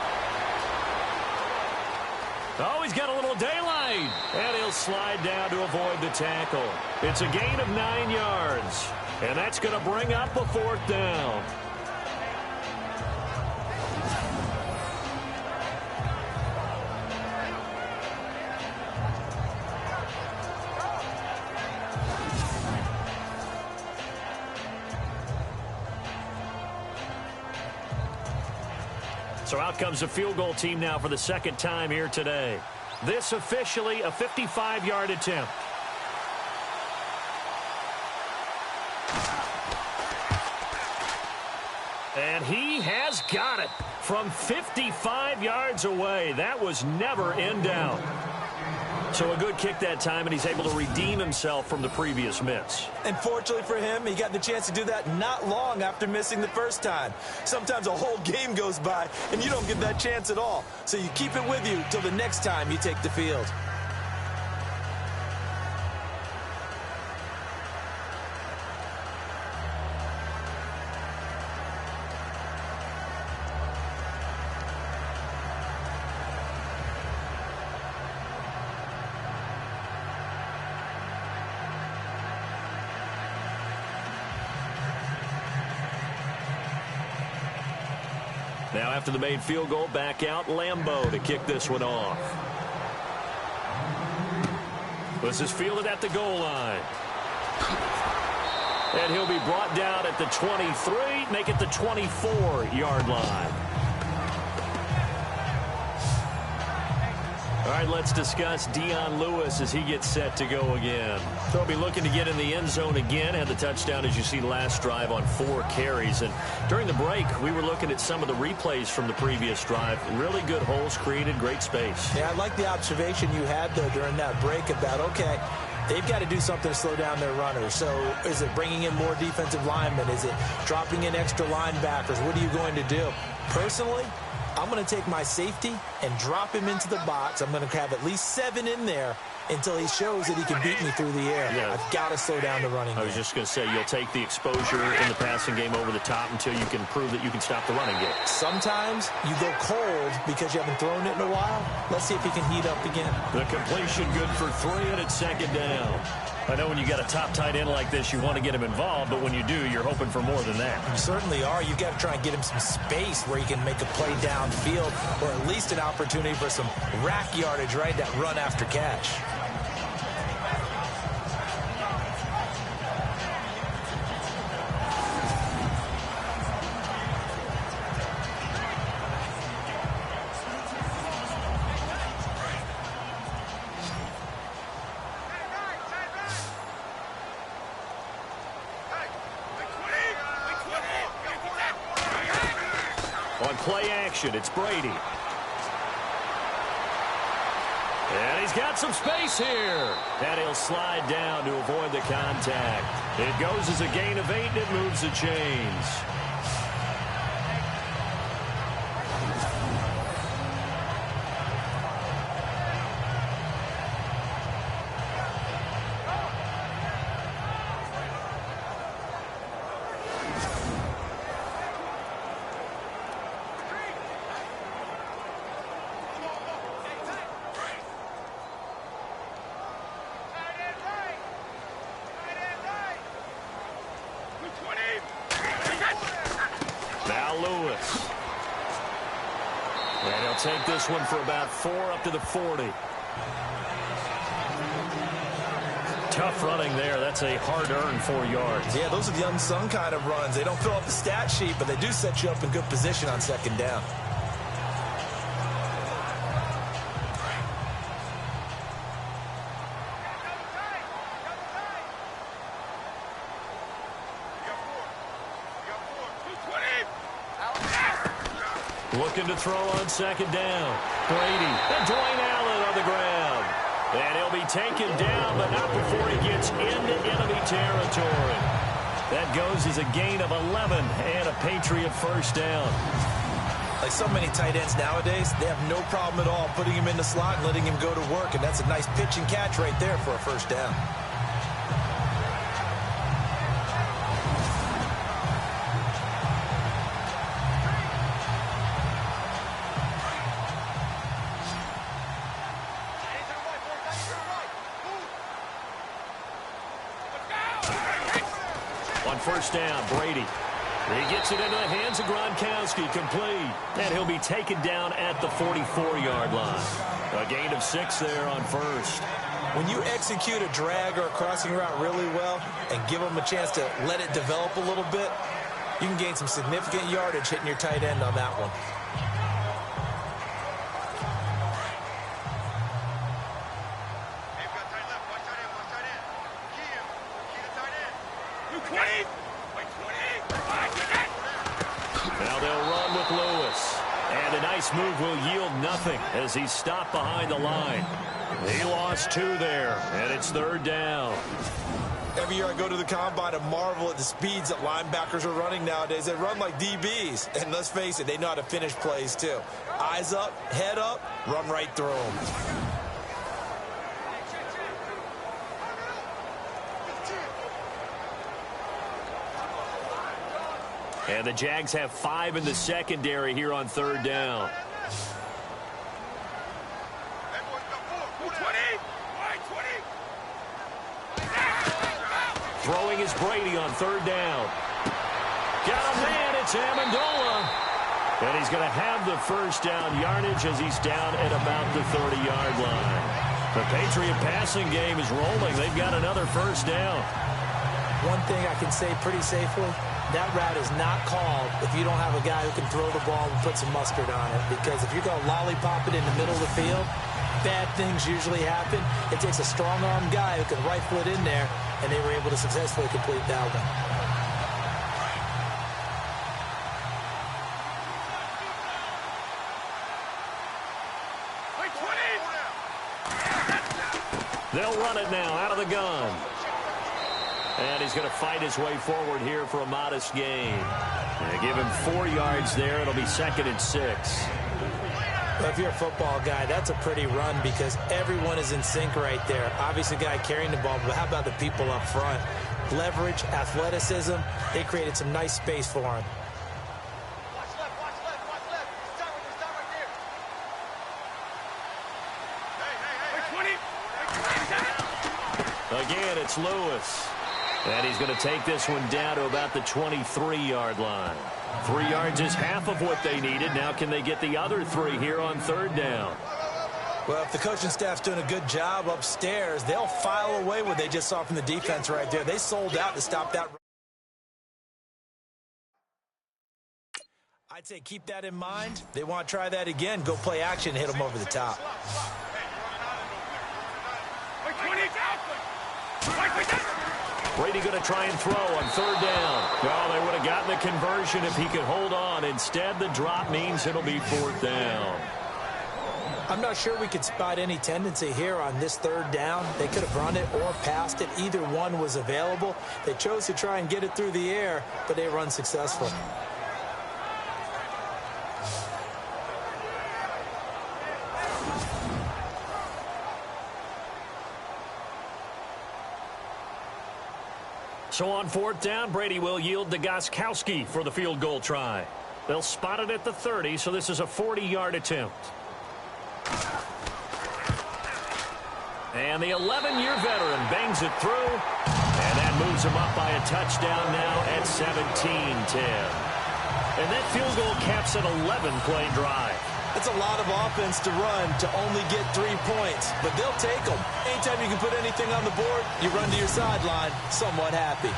Oh, he's got a little daylight. And he'll slide down to avoid the tackle. It's a gain of 9 yards. And that's going to bring up a 4th down. So out comes the field goal team now for the 2nd time here today. This officially a 55-yard attempt. And he has got it from 55 yards away. That was never in doubt. So a good kick that time, and he's able to redeem himself from the previous miss. And fortunately for him, he got the chance to do that not long after missing the first time. Sometimes a whole game goes by, and you don't get that chance at all. So you keep it with you till the next time you take the field. Now after the made field goal, back out Lambeau to kick this one off. This is fielded at the goal line. And he'll be brought down at the 23, make it the 24-yard line. All right, let's discuss Dion Lewis as he gets set to go again. He'll be looking to get in the end zone again. Had the touchdown, as you see, last drive on 4 carries. And during the break, we were looking at some of the replays from the previous drive. Really good holes created, great space. Yeah, I like the observation you had, though, during that break about, okay, they've got to do something to slow down their runners. So is it bringing in more defensive linemen? Is it dropping in extra linebackers? What are you going to do? Personally, I'm going to take my safety and drop him into the box. I'm going to have at least 7 in there until he shows that he can beat me through the air. Yeah. I've got to slow down the running game. I was just going to say, you'll take the exposure in the passing game over the top until you can prove that you can stop the running game. Sometimes you go cold because you haven't thrown it in a while. Let's see if he can heat up again. The completion good for 3, and it's 2nd down. I know when you got a top tight end like this, you want to get him involved, but when you do, you're hoping for more than that. You certainly are. You've got to try and get him some space where he can make a play downfield, or at least an opportunity for some rack yardage, right? That run after catch. On play action, it's Brady. And he's got some space here. And he'll slide down to avoid the contact. It goes as a gain of 8, and it moves the chains. Now Lewis. And he'll take this one for about 4 up to the 40. Tough running there. That's a hard-earned 4 yards. Yeah, those are the unsung kind of runs. They don't fill up the stat sheet, but they do set you up in good position on 2nd down. Looking to throw on 2nd down. Brady and Dwayne Allen on the ground. And he'll be taken down, but not before he gets into enemy territory. That goes as a gain of 11 and a Patriot first down. Like so many tight ends nowadays, they have no problem at all putting him in the slot and letting him go to work. And that's a nice pitch and catch right there for a first down. On first down, Brady. He gets it into the hands of Gronkowski, complete. And he'll be taken down at the 44-yard line. A gain of 6 there on first. When you execute a drag or a crossing route really well and give them a chance to let it develop a little bit, you can gain some significant yardage hitting your tight end on that one. Now they'll run with Lewis. And a nice move will yield nothing as he's stopped behind the line. He lost 2 there, and it's 3rd down. Every year I go to the combine and marvel at the speeds that linebackers are running nowadays. They run like DBs. And let's face it, they know how to finish plays too. Eyes up, head up, run right through them. And the Jags have 5 in the secondary here on 3rd down. Throwing is Brady on 3rd down. Got a man, it's Amendola. And he's going to have the first down yardage as he's down at about the 30-yard line. The Patriot passing game is rolling. They've got another first down. One thing I can say pretty safely, that route is not called if you don't have a guy who can throw the ball and put some mustard on it. Because if you're going to lollipop it in the middle of the field, bad things usually happen. It takes a strong-armed guy who can rifle it in there, and they were able to successfully complete that one. They'll run it now out of the gun. And he's going to fight his way forward here for a modest gain. They give him 4 yards there. It'll be 2nd and 6. Well, if you're a football guy, that's a pretty run because everyone is in sync right there. Obviously, the guy carrying the ball, but how about the people up front? Leverage, athleticism, they created some nice space for him. Again, it's Lewis. And he's going to take this one down to about the 23-yard line. 3 yards is half of what they needed. Now can they get the other 3 here on 3rd down? Well, if the coaching staff's doing a good job upstairs, they'll file away what they just saw from the defense right there. They sold out to stop that. I'd say keep that in mind. They want to try that again. Go play action, hit them over the top. Brady going to try and throw on 3rd down. Oh, they would have gotten the conversion if he could hold on. Instead, the drop means it'll be 4th down. I'm not sure we could spot any tendency here on this 3rd down. They could have run it or passed it. Either one was available. They chose to try and get it through the air, but they were unsuccessful. So on 4th down, Brady will yield to Gostkowski for the field goal try. They'll spot it at the 30, so this is a 40-yard attempt. And the 11-year veteran bangs it through, and that moves him up by a touchdown now at 17-10. And that field goal caps an 11-play drive. That's a lot of offense to run to only get 3 points, but they'll take them. Anytime you can put anything on the board, you run to your sideline somewhat happy.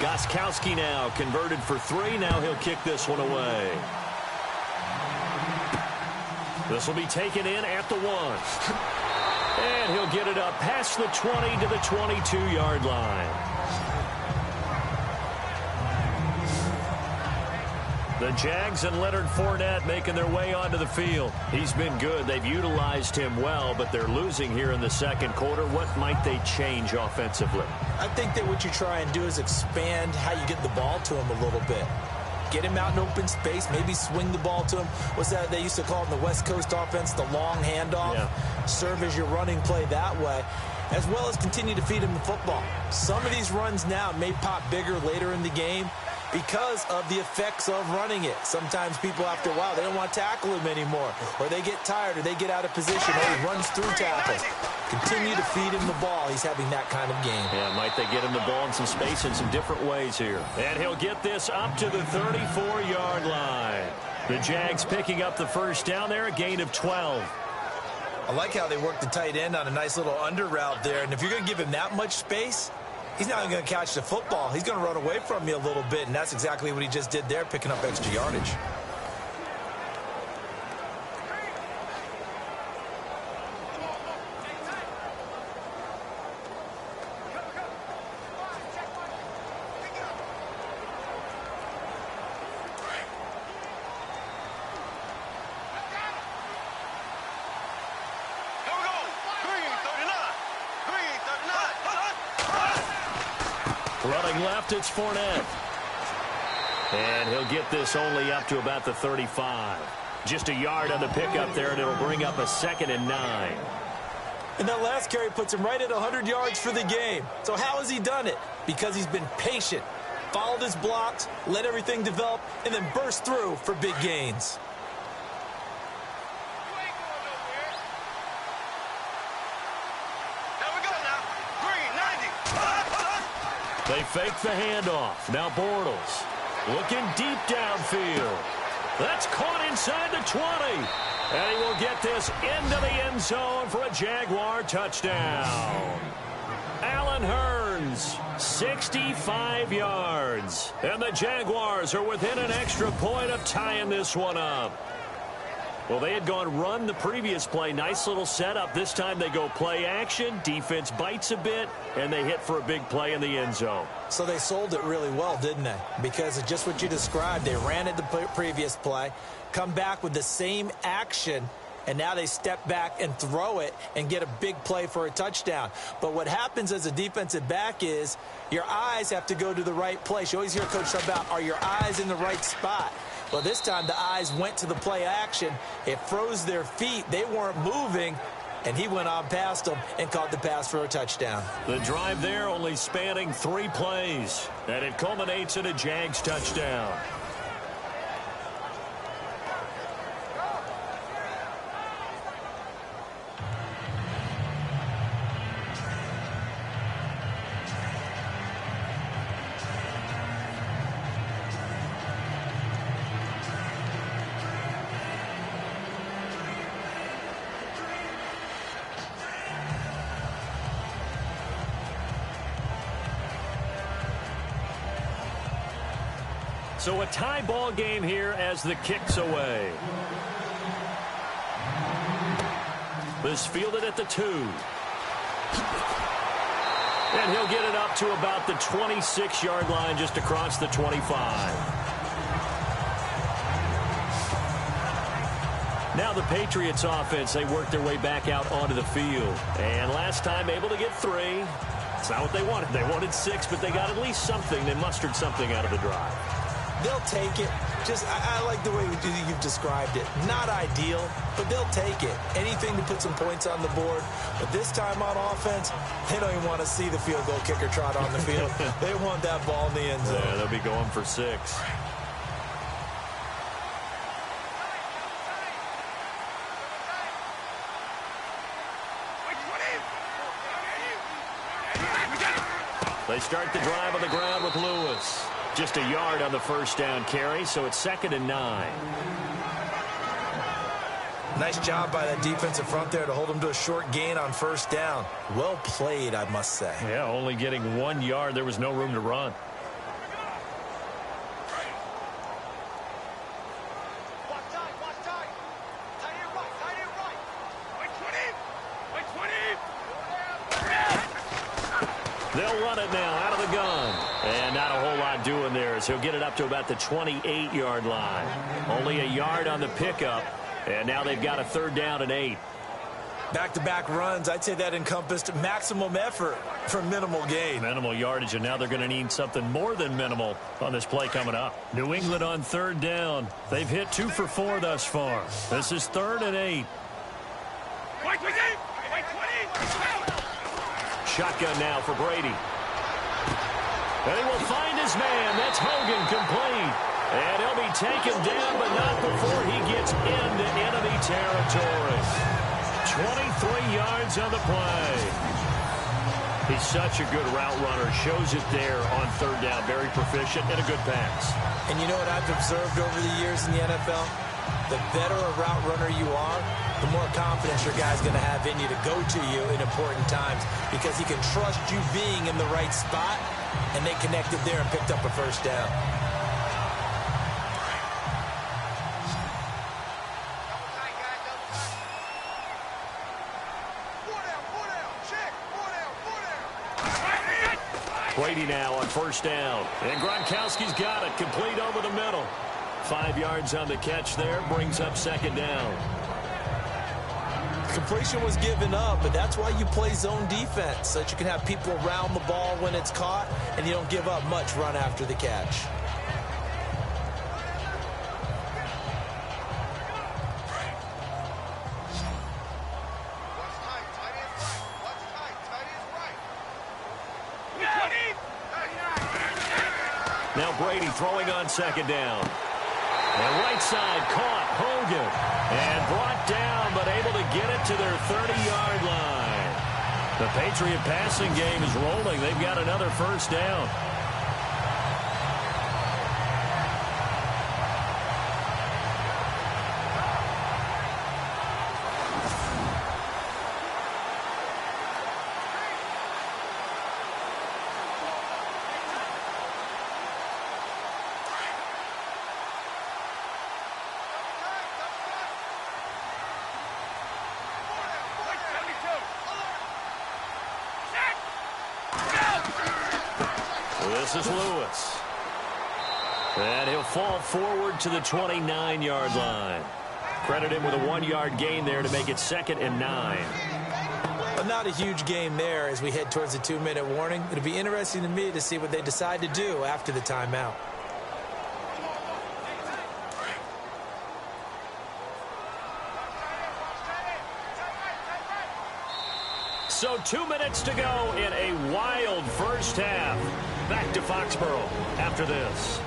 Gostkowski now converted for 3. Now he'll kick this one away. This will be taken in at the 1. And he'll get it up past the 20 to the 22-yard line. The Jags and Leonard Fournette making their way onto the field. He's been good. They've utilized him well, but they're losing here in the 2nd quarter. What might they change offensively? I think that what you try and do is expand how you get the ball to him a little bit. Get him out in open space, maybe swing the ball to him. What's that they used to call it in the West Coast offense, the long handoff? Yeah. Serve as your running play that way, as well as continue to feed him the football. Some of these runs now may pop bigger later in the game because of the effects of running it. Sometimes people, after a while, they don't want to tackle him anymore, or they get tired, or they get out of position, or he runs through tackles. Continue to feed him the ball. He's having that kind of game. Yeah, might they get him the ball in some space in some different ways here. And he'll get this up to the 34-yard line. The Jags picking up the first down there, a gain of 12. I like how they work the tight end on a nice little under route there, and if you're going to give him that much space, he's not even going to catch the football. He's going to run away from you a little bit, and that's exactly what he just did there, picking up extra yardage. Running left, it's Fournette. And he'll get this only up to about the 35. Just a yard on the pickup there, and it'll bring up a 2nd and 9. And that last carry puts him right at 100 yards for the game. So how has he done it? Because he's been patient, followed his blocks, let everything develop, and then burst through for big gains. They fake the handoff. Now Bortles looking deep downfield. That's caught inside the 20. And he will get this into the end zone for a Jaguar touchdown. Allen Hurns, 65 yards. And the Jaguars are within an extra point of tying this one up. Well, they had gone run the previous play. Nice little setup. This time they go play action. Defense bites a bit, and they hit for a big play in the end zone. So they sold it really well, didn't they? Because of just what you described. They ran it the previous play, come back with the same action, and now they step back and throw it and get a big play for a touchdown. But what happens as a defensive back is your eyes have to go to the right place. You always hear Coach talk about, are your eyes in the right spot? Well, this time the eyes went to the play action. It froze their feet. They weren't moving, and he went on past them and caught the pass for a touchdown. The drive there only spanning 3 plays, and it culminates in a Jags touchdown. So a tie ball game here as the kick's away. This fielded at the 2. And he'll get it up to about the 26-yard line, just across the 25. Now the Patriots offense, they work their way back out onto the field. And last time able to get 3. It's not what they wanted. They wanted 6, but they got at least something. They mustered something out of the drive. They'll take it. I like the way you've described it. Not ideal, but they'll take it. Anything to put some points on the board. But this time on offense, they don't even want to see the field goal kicker trot on the field. They want that ball in the end zone. Yeah, they'll be going for 6. They start the drive on the ground with Lewis. Just a yard on the first down carry, so it's 2nd and 9. Nice job by that defensive front there to hold them to a short gain on first down. Well played, I must say. Yeah, only getting 1 yard. There was no room to run. They'll run it now out of the gun. And not a whole lot doing there as he'll get it up to about the 28-yard line. Only a yard on the pickup. And now they've got a 3rd down and 8. Back-to-back runs, I'd say that encompassed maximum effort for minimal gain. Minimal yardage, and now they're going to need something more than minimal on this play coming up. New England on 3rd down. They've hit 2 for 4 thus far. This is 3rd and 8. Shotgun now for Brady. And he will find his man. That's Hogan, complete. And he'll be taken down, but not before he gets into enemy territory. 23 yards on the play. He's such a good route runner. Shows it there on 3rd down. Very proficient and a good pass. And you know what I've observed over the years in the NFL? The better a route runner you are, the more confidence your guy's going to have in you to go to you in important times, because he can trust you being in the right spot, and they connected there and picked up a first down. Brady now on 1st down. And Gronkowski's got it. Complete over the middle. 5 yards on the catch there. Brings up 2nd down. Completion was given up, but that's why you play zone defense, so that you can have people around the ball when it's caught, and you don't give up much run after the catch. Now Brady throwing on second down. And right side caught Hogan. And brought down, but able to get it to their 30-yard line. The Patriot passing game is rolling. They've got another first down. This is Lewis. And he'll fall forward to the 29-yard line. Credit him with a 1-yard gain there to make it 2nd and 9. But not a huge game there as we head towards the 2-minute warning. It'll be interesting to me to see what they decide to do after the timeout. So 2 minutes to go in a wild first half. Back to Foxborough after this.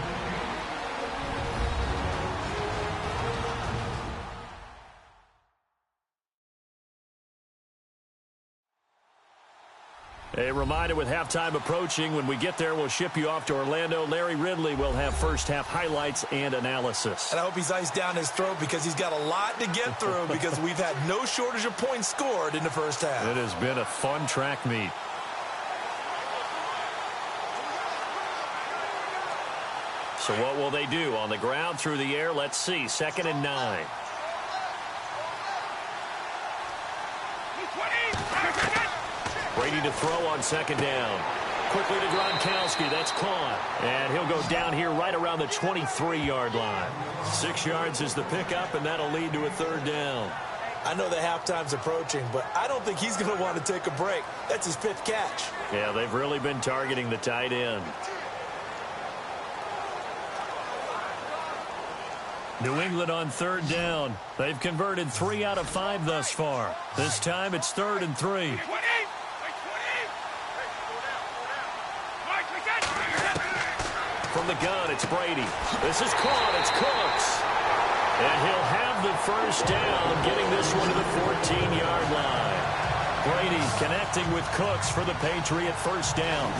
A reminder with halftime approaching, when we get there, we'll ship you off to Orlando. Larry Ridley will have first half highlights and analysis. And I hope he's iced down his throat because he's got a lot to get through because we've had no shortage of points scored in the first half. It has been a fun track meet. So what will they do? On the ground, through the air, let's see. 2nd and 9. Brady to throw on second down. Quickly to Gronkowski. That's caught. And he'll go down here right around the 23-yard line. 6 yards is the pickup, and that'll lead to a 3rd down. I know the halftime's approaching, but I don't think he's going to want to take a break. That's his 5th catch. Yeah, they've really been targeting the tight end. New England on 3rd down. They've converted 3 out of 5 thus far. This time it's 3rd and 3. From the gun, it's Brady. This is caught. It's Cooks. And he'll have the first down, getting this one to the 14-yard line. Brady connecting with Cooks for the Patriot first down.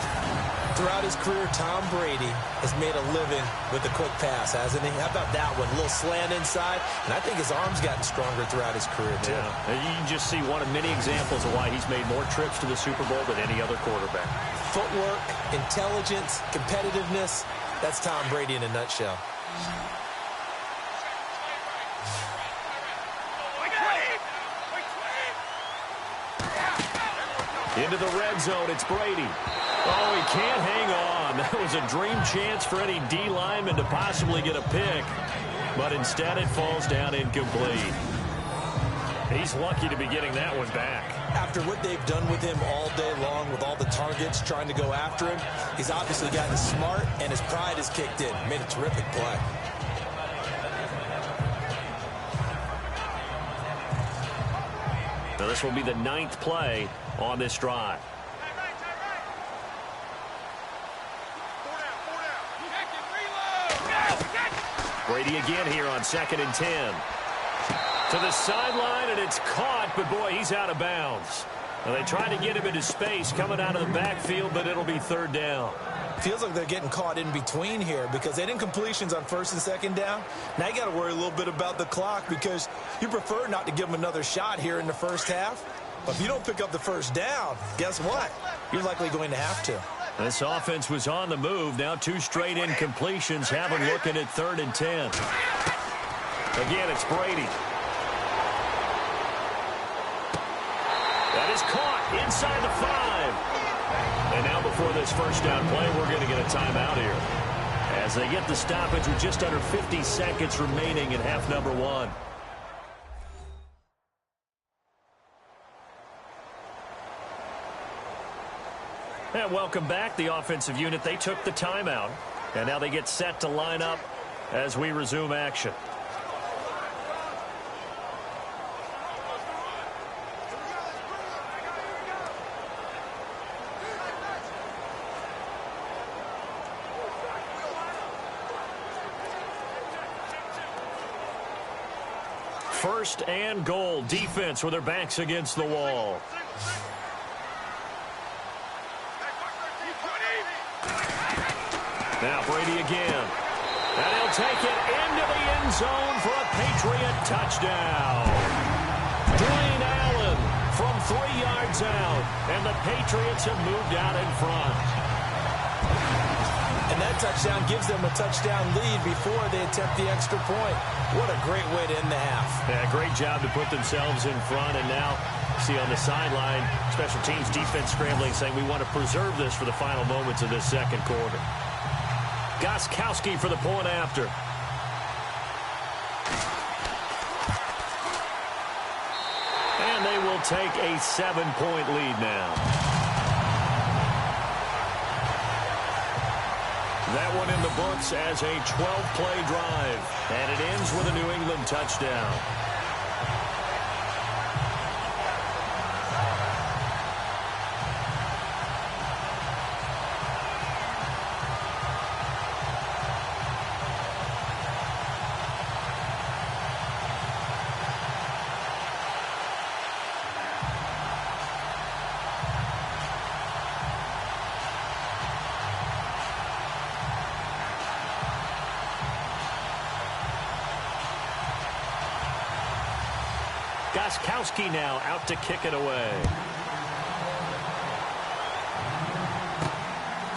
Throughout his career, Tom Brady has made a living with the quick pass, hasn't he? How about that one? A little slant inside, and I think his arm's gotten stronger throughout his career, too. Yeah. You can just see one of many examples of why he's made more trips to the Super Bowl than any other quarterback. Footwork, intelligence, competitiveness, that's Tom Brady in a nutshell. Into the red zone, it's Brady. Oh, he can't hang on. That was a dream chance for any D lineman to possibly get a pick. But instead it falls down incomplete. He's lucky to be getting that one back. After what they've done with him all day long, with all the targets trying to go after him, he's obviously gotten smart, and his pride has kicked in. Made a terrific play. Now this will be the 9th play on this drive. Brady again here on 2nd and 10. To the sideline, and it's caught, but boy, he's out of bounds. Well, they tried to get him into space coming out of the backfield, but it'll be 3rd down. Feels like they're getting caught in between here because they didn't completions on 1st and 2nd down. Now you got to worry a little bit about the clock because you prefer not to give them another shot here in the first half. But if you don't pick up the first down, guess what? You're likely going to have to. This offense was on the move. Now 2 straight incompletions have them looking at 3rd and 10. Again, it's Brady. That is caught inside the 5. And now before this first down play, we're going to get a timeout here. As they get the stoppage with just under 50 seconds remaining in half number 1. And welcome back. The offensive unit, they took the timeout. And now they get set to line up as we resume action. First and goal. Defense with their backs against the wall. Now Brady again. And he'll take it into the end zone for a Patriot touchdown. Dwayne Allen from 3 yards out. And the Patriots have moved out in front. And that touchdown gives them a touchdown lead before they attempt the extra point. What a great way to end the half. Yeah, great job to put themselves in front. And now, see on the sideline, special teams defense scrambling, saying we want to preserve this for the final moments of this second quarter. Gostkowski for the point after. And they will take a 7-point lead now. That one in the books as a 12-play drive. And it ends with a New England touchdown. Gostkowski now out to kick it away.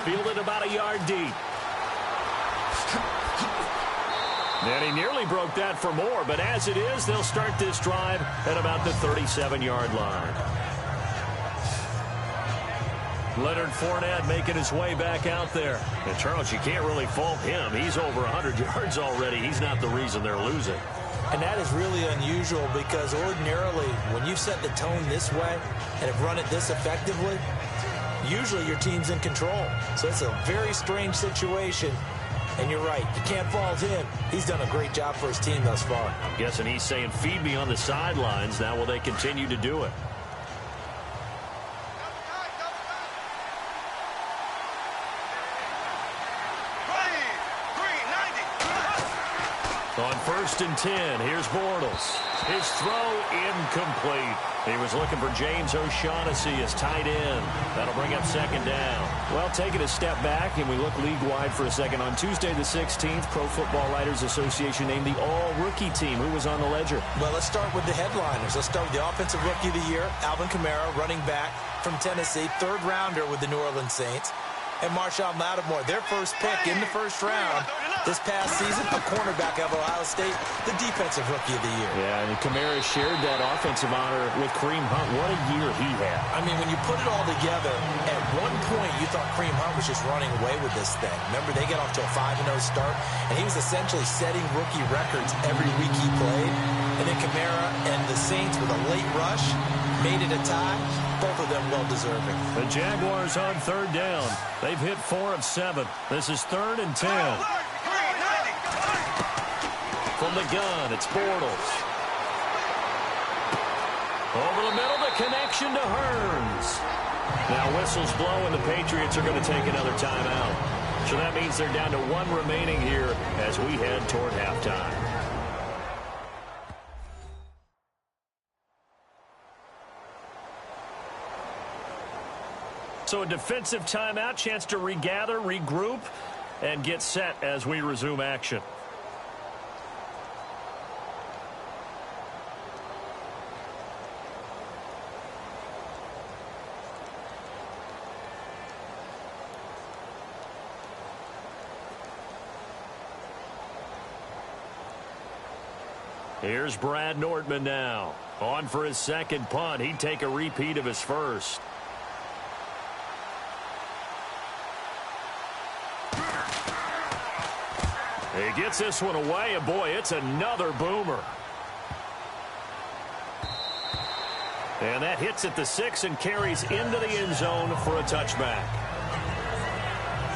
Fielded about a yard deep. And he nearly broke that for more, but as it is, they'll start this drive at about the 37-yard line. Leonard Fournette making his way back out there. And Charles, you can't really fault him. He's over 100 yards already. He's not the reason they're losing. And that is really unusual because ordinarily when you set the tone this way and have run it this effectively, usually your team's in control. So it's a very strange situation. And you're right, you can't fault him. He's done a great job for his team thus far. I'm guessing he's saying, feed me on the sidelines. Now will they continue to do it? On 1st and 10, here's Bortles. His throw incomplete. He was looking for James O'Shaughnessy as tight end. That'll bring up 2nd down. Well, taking a step back, and we look league-wide for a second. On Tuesday the 16th, Pro Football Writers Association named the all-rookie team. Who was on the ledger? Well, let's start with the headliners. Let's start with the Offensive Rookie of the Year, Alvin Kamara, running back from Tennessee, 3rd-rounder with the New Orleans Saints. And Marshawn Lattimore, their first pick in the 1st round. This past season, a cornerback of Ohio State, the Defensive Rookie of the Year. Yeah, and Kamara shared that offensive honor with Kareem Hunt. What a year he had. I mean, when you put it all together, at one point you thought Kareem Hunt was just running away with this thing. Remember, they get off to a 5-0 start, and he was essentially setting rookie records every week he played. And then Kamara and the Saints with a late rush made it a tie. Both of them well-deserving. The Jaguars on 3rd down. They've hit 4 of 7. This is 3rd and 10. From the gun, it's Bortles. Over the middle, the connection to Hearns. Now whistles blow, and the Patriots are going to take another timeout. So that means they're down to 1 remaining here as we head toward halftime. So a defensive timeout, chance to regather, regroup, and get set as we resume action. Here's Brad Nordman now. On for his 2nd punt. He'd take a repeat of his first. He gets this one away, and boy, it's another boomer. And that hits at the 6 and carries into the end zone for a touchback.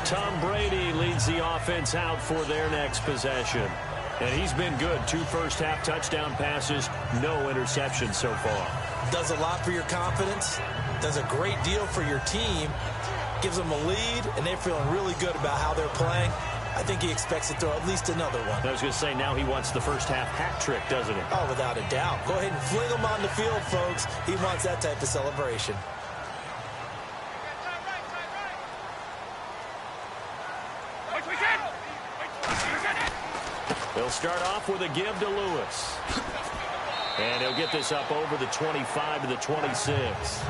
Tom Brady leads the offense out for their next possession. And he's been good. 2 first-half touchdown passes, no interceptions so far. Does a lot for your confidence. Does a great deal for your team. Gives them a lead, and they're feeling really good about how they're playing. I think he expects to throw at least another one. I was going to say, now he wants the first half hat trick, doesn't he? Oh, without a doubt. Go ahead and fling him on the field, folks. He wants that type of celebration. They'll start off with a give to Lewis. And he'll get this up over the 25 to the 26.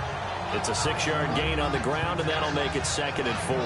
It's a 6-yard gain on the ground, and that'll make it 2nd and 4.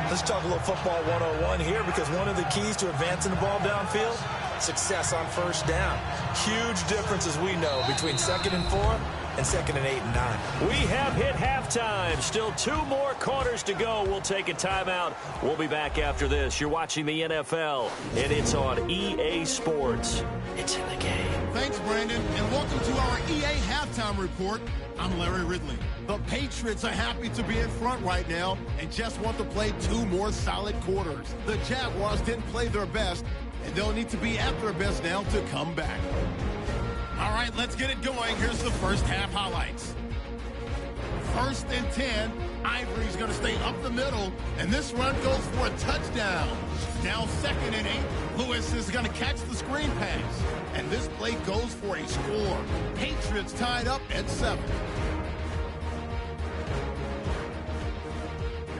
Let's talk a little football 101 here, because one of the keys to advancing the ball downfield, success on first down. Huge difference, as we know, between 2nd and 4 and 2nd and 8 and 9. We have hit halftime. Still 2 more quarters to go. We'll take a timeout. We'll be back after this. You're watching the NFL, and it's on EA Sports. It's in the game. Thanks, Brandon, and welcome to our EA Halftime Report. I'm Larry Ridley. The Patriots are happy to be in front right now and just want to play 2 more solid quarters. The Jaguars didn't play their best, and they'll need to be at their best now to come back. All right, let's get it going. Here's the first half highlights. 1st and 10. Ivory's going to stay up the middle, and this run goes for a touchdown. Now 2nd and 8. Lewis is going to catch the screen pass, and this play goes for a score. Patriots tied up at 7.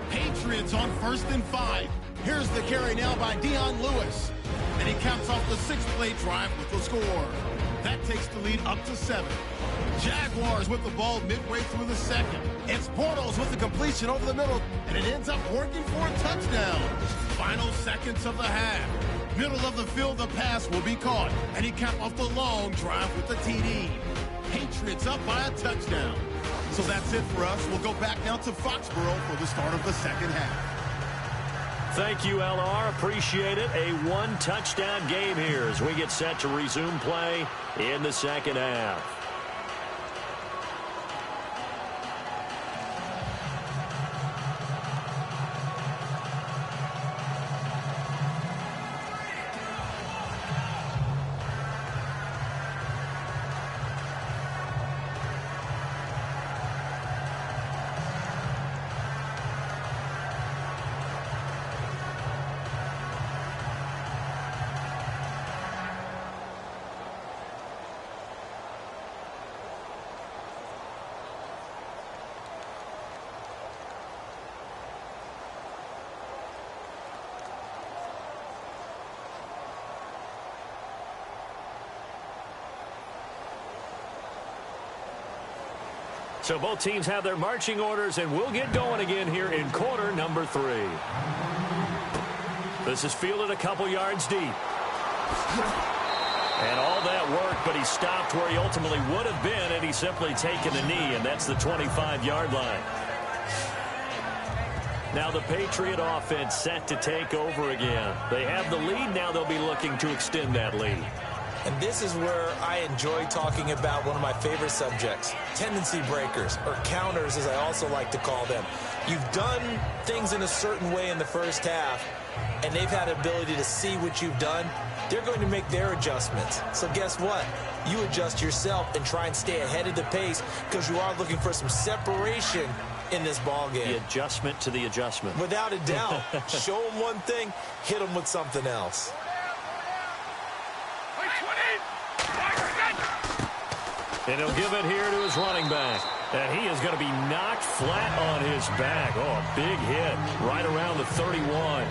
Patriots on 1st and 5. Here's the carry now by Dion Lewis, and he caps off the 6-play drive with the score. That takes the lead up to 7. Jaguars with the ball midway through the 2nd. It's Bortles with the completion over the middle, and it ends up working for a touchdown. Final seconds of the half. Middle of the field, the pass will be caught, and he capped off the long drive with the TD. Patriots up by a touchdown. So that's it for us. We'll go back now to Foxborough for the start of the 2nd half. Thank you, LR. Appreciate it. A 1-touchdown game here as we get set to resume play in the 2nd half. So both teams have their marching orders, and we'll get going again here in quarter number 3. This is fielded a couple yards deep. And all that work, but he stopped where he ultimately would have been, and he's simply taken the knee, and that's the 25-yard line. Now the Patriot offense set to take over again. They have the lead. Now they'll be looking to extend that lead. And this is where I enjoy talking about one of my favorite subjects, tendency breakers, or counters as I also like to call them. You've done things in a certain way in the first half, and they've had the ability to see what you've done. They're going to make their adjustments. So guess what? You adjust yourself and try and stay ahead of the pace, because you are looking for some separation in this ball game. The adjustment to the adjustment. Without a doubt. Show them one thing, hit them with something else. And he'll give it here to his running back. And he is going to be knocked flat on his back. Oh, a big hit right around the 31.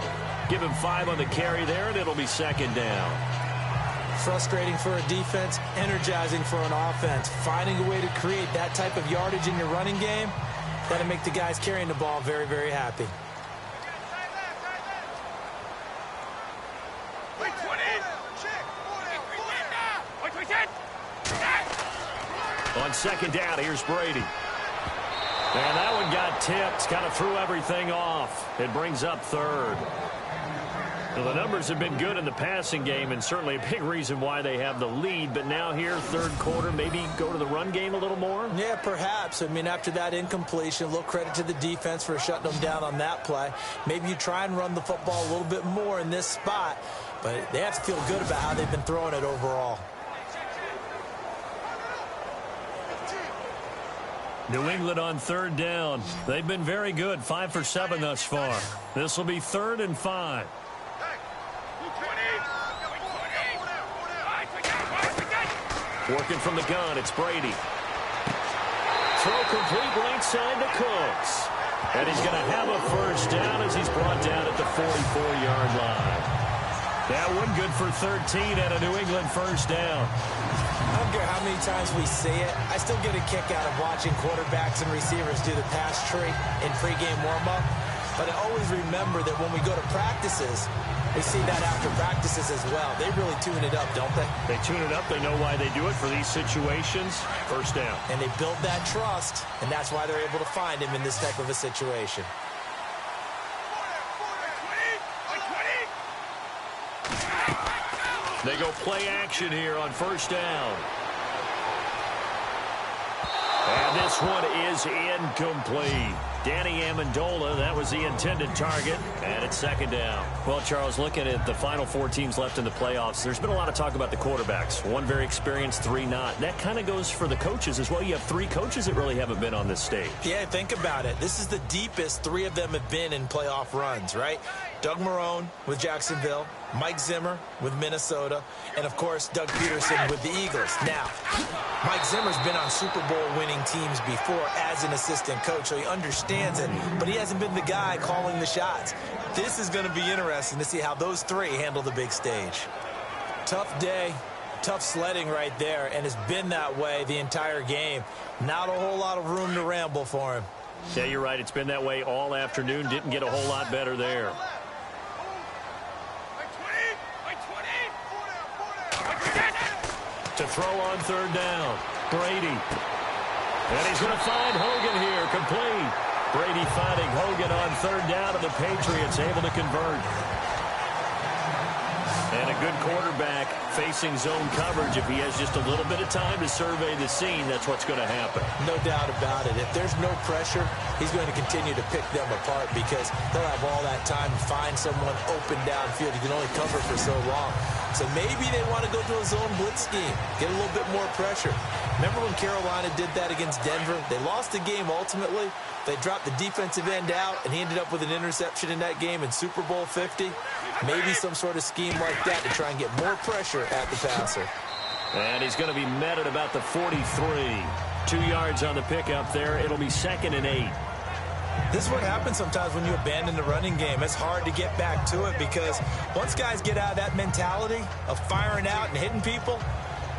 Give him 5 on the carry there, and it'll be 2nd down. Frustrating for a defense, energizing for an offense. Finding a way to create that type of yardage in your running game, that'll make the guys carrying the ball very, very happy. On 2nd down, here's Brady. And that one got tipped, kind of threw everything off. It brings up 3rd. Now, the numbers have been good in the passing game, and certainly a big reason why they have the lead. But now here, 3rd quarter, maybe go to the run game a little more? Yeah, perhaps. I mean, after that incompletion, a little credit to the defense for shutting them down on that play. Maybe you try and run the football a little bit more in this spot, but they have to feel good about how they've been throwing it overall. New England on third down. They've been very good, 5 for 7 thus far. This will be 3rd and 5. Working from the gun, it's Brady. Throw complete right side to Cooks. And he's going to have a first down as he's brought down at the 44-yard line. That one good for 13 at a New England first down. I don't care how many times we see it. I still get a kick out of watching quarterbacks and receivers do the pass tree in pregame warm-up. But I always remember that when we go to practices, we see that after practices as well. They really tune it up, don't they? They tune it up. They know why they do it for these situations. First down. And they build that trust, and that's why they're able to find him in this type of a situation. They go play action here on first down. And this one is incomplete. Danny Amendola, that was the intended target, and it's second down. Well, Charles, looking at the final 4 teams left in the playoffs, there's been a lot of talk about the quarterbacks. 1 very experienced, 3 not. That kind of goes for the coaches as well. You have 3 coaches that really haven't been on this stage. Yeah, think about it. This is the deepest 3 of them have been in playoff runs, right? Doug Marrone with Jacksonville, Mike Zimmer with Minnesota, and, of course, Doug Peterson with the Eagles. Now, Mike Zimmer's been on Super Bowl winning teams before as an assistant coach, so he understands it, but he hasn't been the guy calling the shots. This is going to be interesting to see how those 3 handle the big stage. Tough day, tough sledding right there, and it's been that way the entire game. Not a whole lot of room to ramble for him. Yeah, you're right. It's been that way all afternoon. Didn't get a whole lot better there. To throw on third down, Brady. And he's going to find Hogan here, complete. Brady finding Hogan on third down, and the Patriots able to convert. And a good quarterback facing zone coverage. If he has just a little bit of time to survey the scene, that's what's going to happen. No doubt about it. If there's no pressure, he's going to continue to pick them apart because he'll have all that time to find someone open downfield. He can only cover for so long. So maybe they want to go to a zone blitz scheme, get a little bit more pressure. Remember when Carolina did that against Denver? They lost the game ultimately. They dropped the defensive end out, and he ended up with an interception in that game in Super Bowl 50. Maybe some sort of scheme like that to try and get more pressure at the passer. And he's going to be met at about the 43. 2 yards on the pickup there. It'll be 2nd and 8. This is what happens sometimes when you abandon the running game. It's hard to get back to it because once guys get out of that mentality of firing out and hitting people,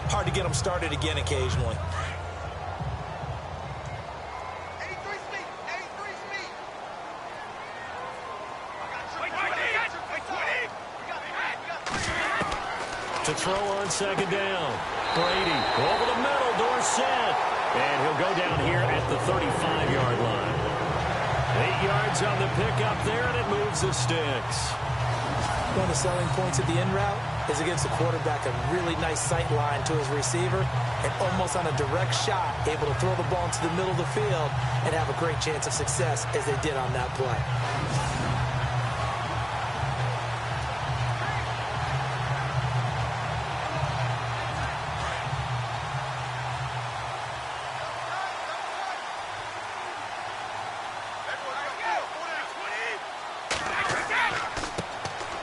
hard to get them started again occasionally. To throw on second down, Brady over the middle, Dorsett. And he'll go down here at the 35-yard line. 8 yards on the pickup there, and it moves the sticks. One of the selling points of the in route is against the quarterback, a really nice sight line to his receiver, and almost on a direct shot, able to throw the ball into the middle of the field and have a great chance of success as they did on that play.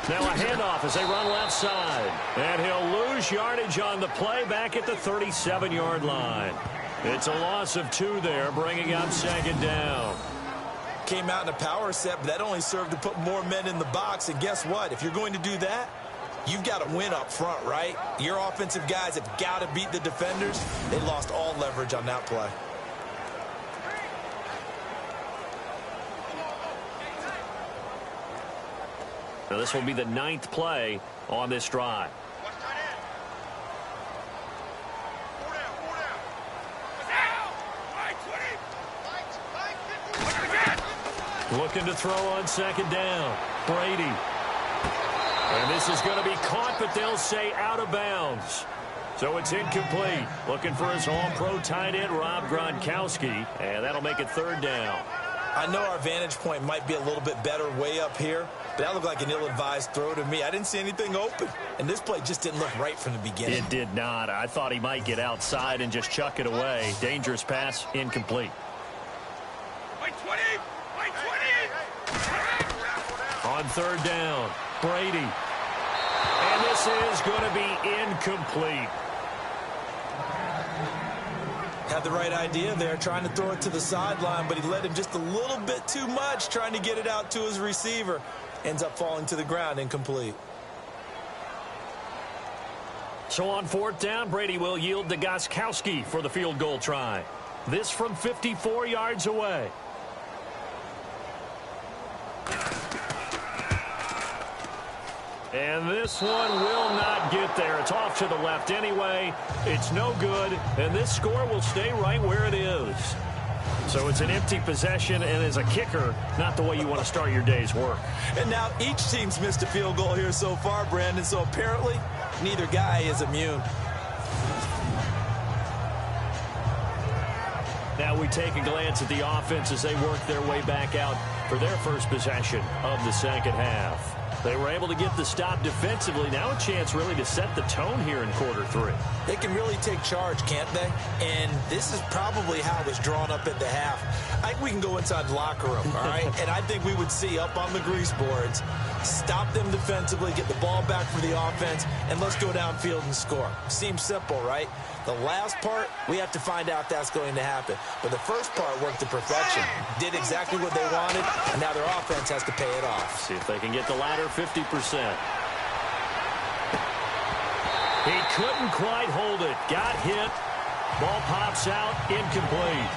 Now a handoff as they run left side. And he'll lose yardage on the play back at the 37-yard line. It's a loss of 2 there, bringing up second down. Came out in a power set, but that only served to put more men in the box. And guess what? If you're going to do that, you've got to win up front, right? Your offensive guys have got to beat the defenders. They lost all leverage on that play. Now this will be the 9th play on this drive. Looking to throw on second down. Brady. And this is going to be caught, but they'll say out of bounds. So it's incomplete. Looking for his all-pro tight end, Rob Gronkowski. And that'll make it 3rd down. I know our vantage point might be a little bit better way up here, but that looked like an ill-advised throw to me. I didn't see anything open, and this play just didn't look right from the beginning. It did not. I thought he might get outside and just chuck it away. Dangerous pass, incomplete. On third down, Brady. And this is going to be incomplete. Had the right idea there, trying to throw it to the sideline, but he led him just a little bit too much, trying to get it out to his receiver. Ends up falling to the ground, incomplete. So on fourth down, Brady will yield to Gostkowski for the field goal try. This from 54 yards away. And this one will not get there. It's off to the left anyway. It's no good, and this score will stay right where it is. So it's an empty possession, and as a kicker, not the way you want to start your day's work. And now each team's missed a field goal here so far, Brandon, so apparently neither guy is immune. Now we take a glance at the offense as they work their way back out for their first possession of the second half. They were able to get the stop defensively. Now a chance really to set the tone here in quarter three. They can really take charge, can't they? And this is probably how it was drawn up at the half. I think we can go inside the locker room, all right? And I think we would see up on the grease boards, stop them defensively, get the ball back for the offense, and let's go downfield and score. Seems simple, right? The last part, we have to find out that's going to happen. But the first part worked to perfection. Did exactly what they wanted, and now their offense has to pay it off. See if they can get the latter 50%. He couldn't quite hold it. Got hit. Ball pops out. Incomplete.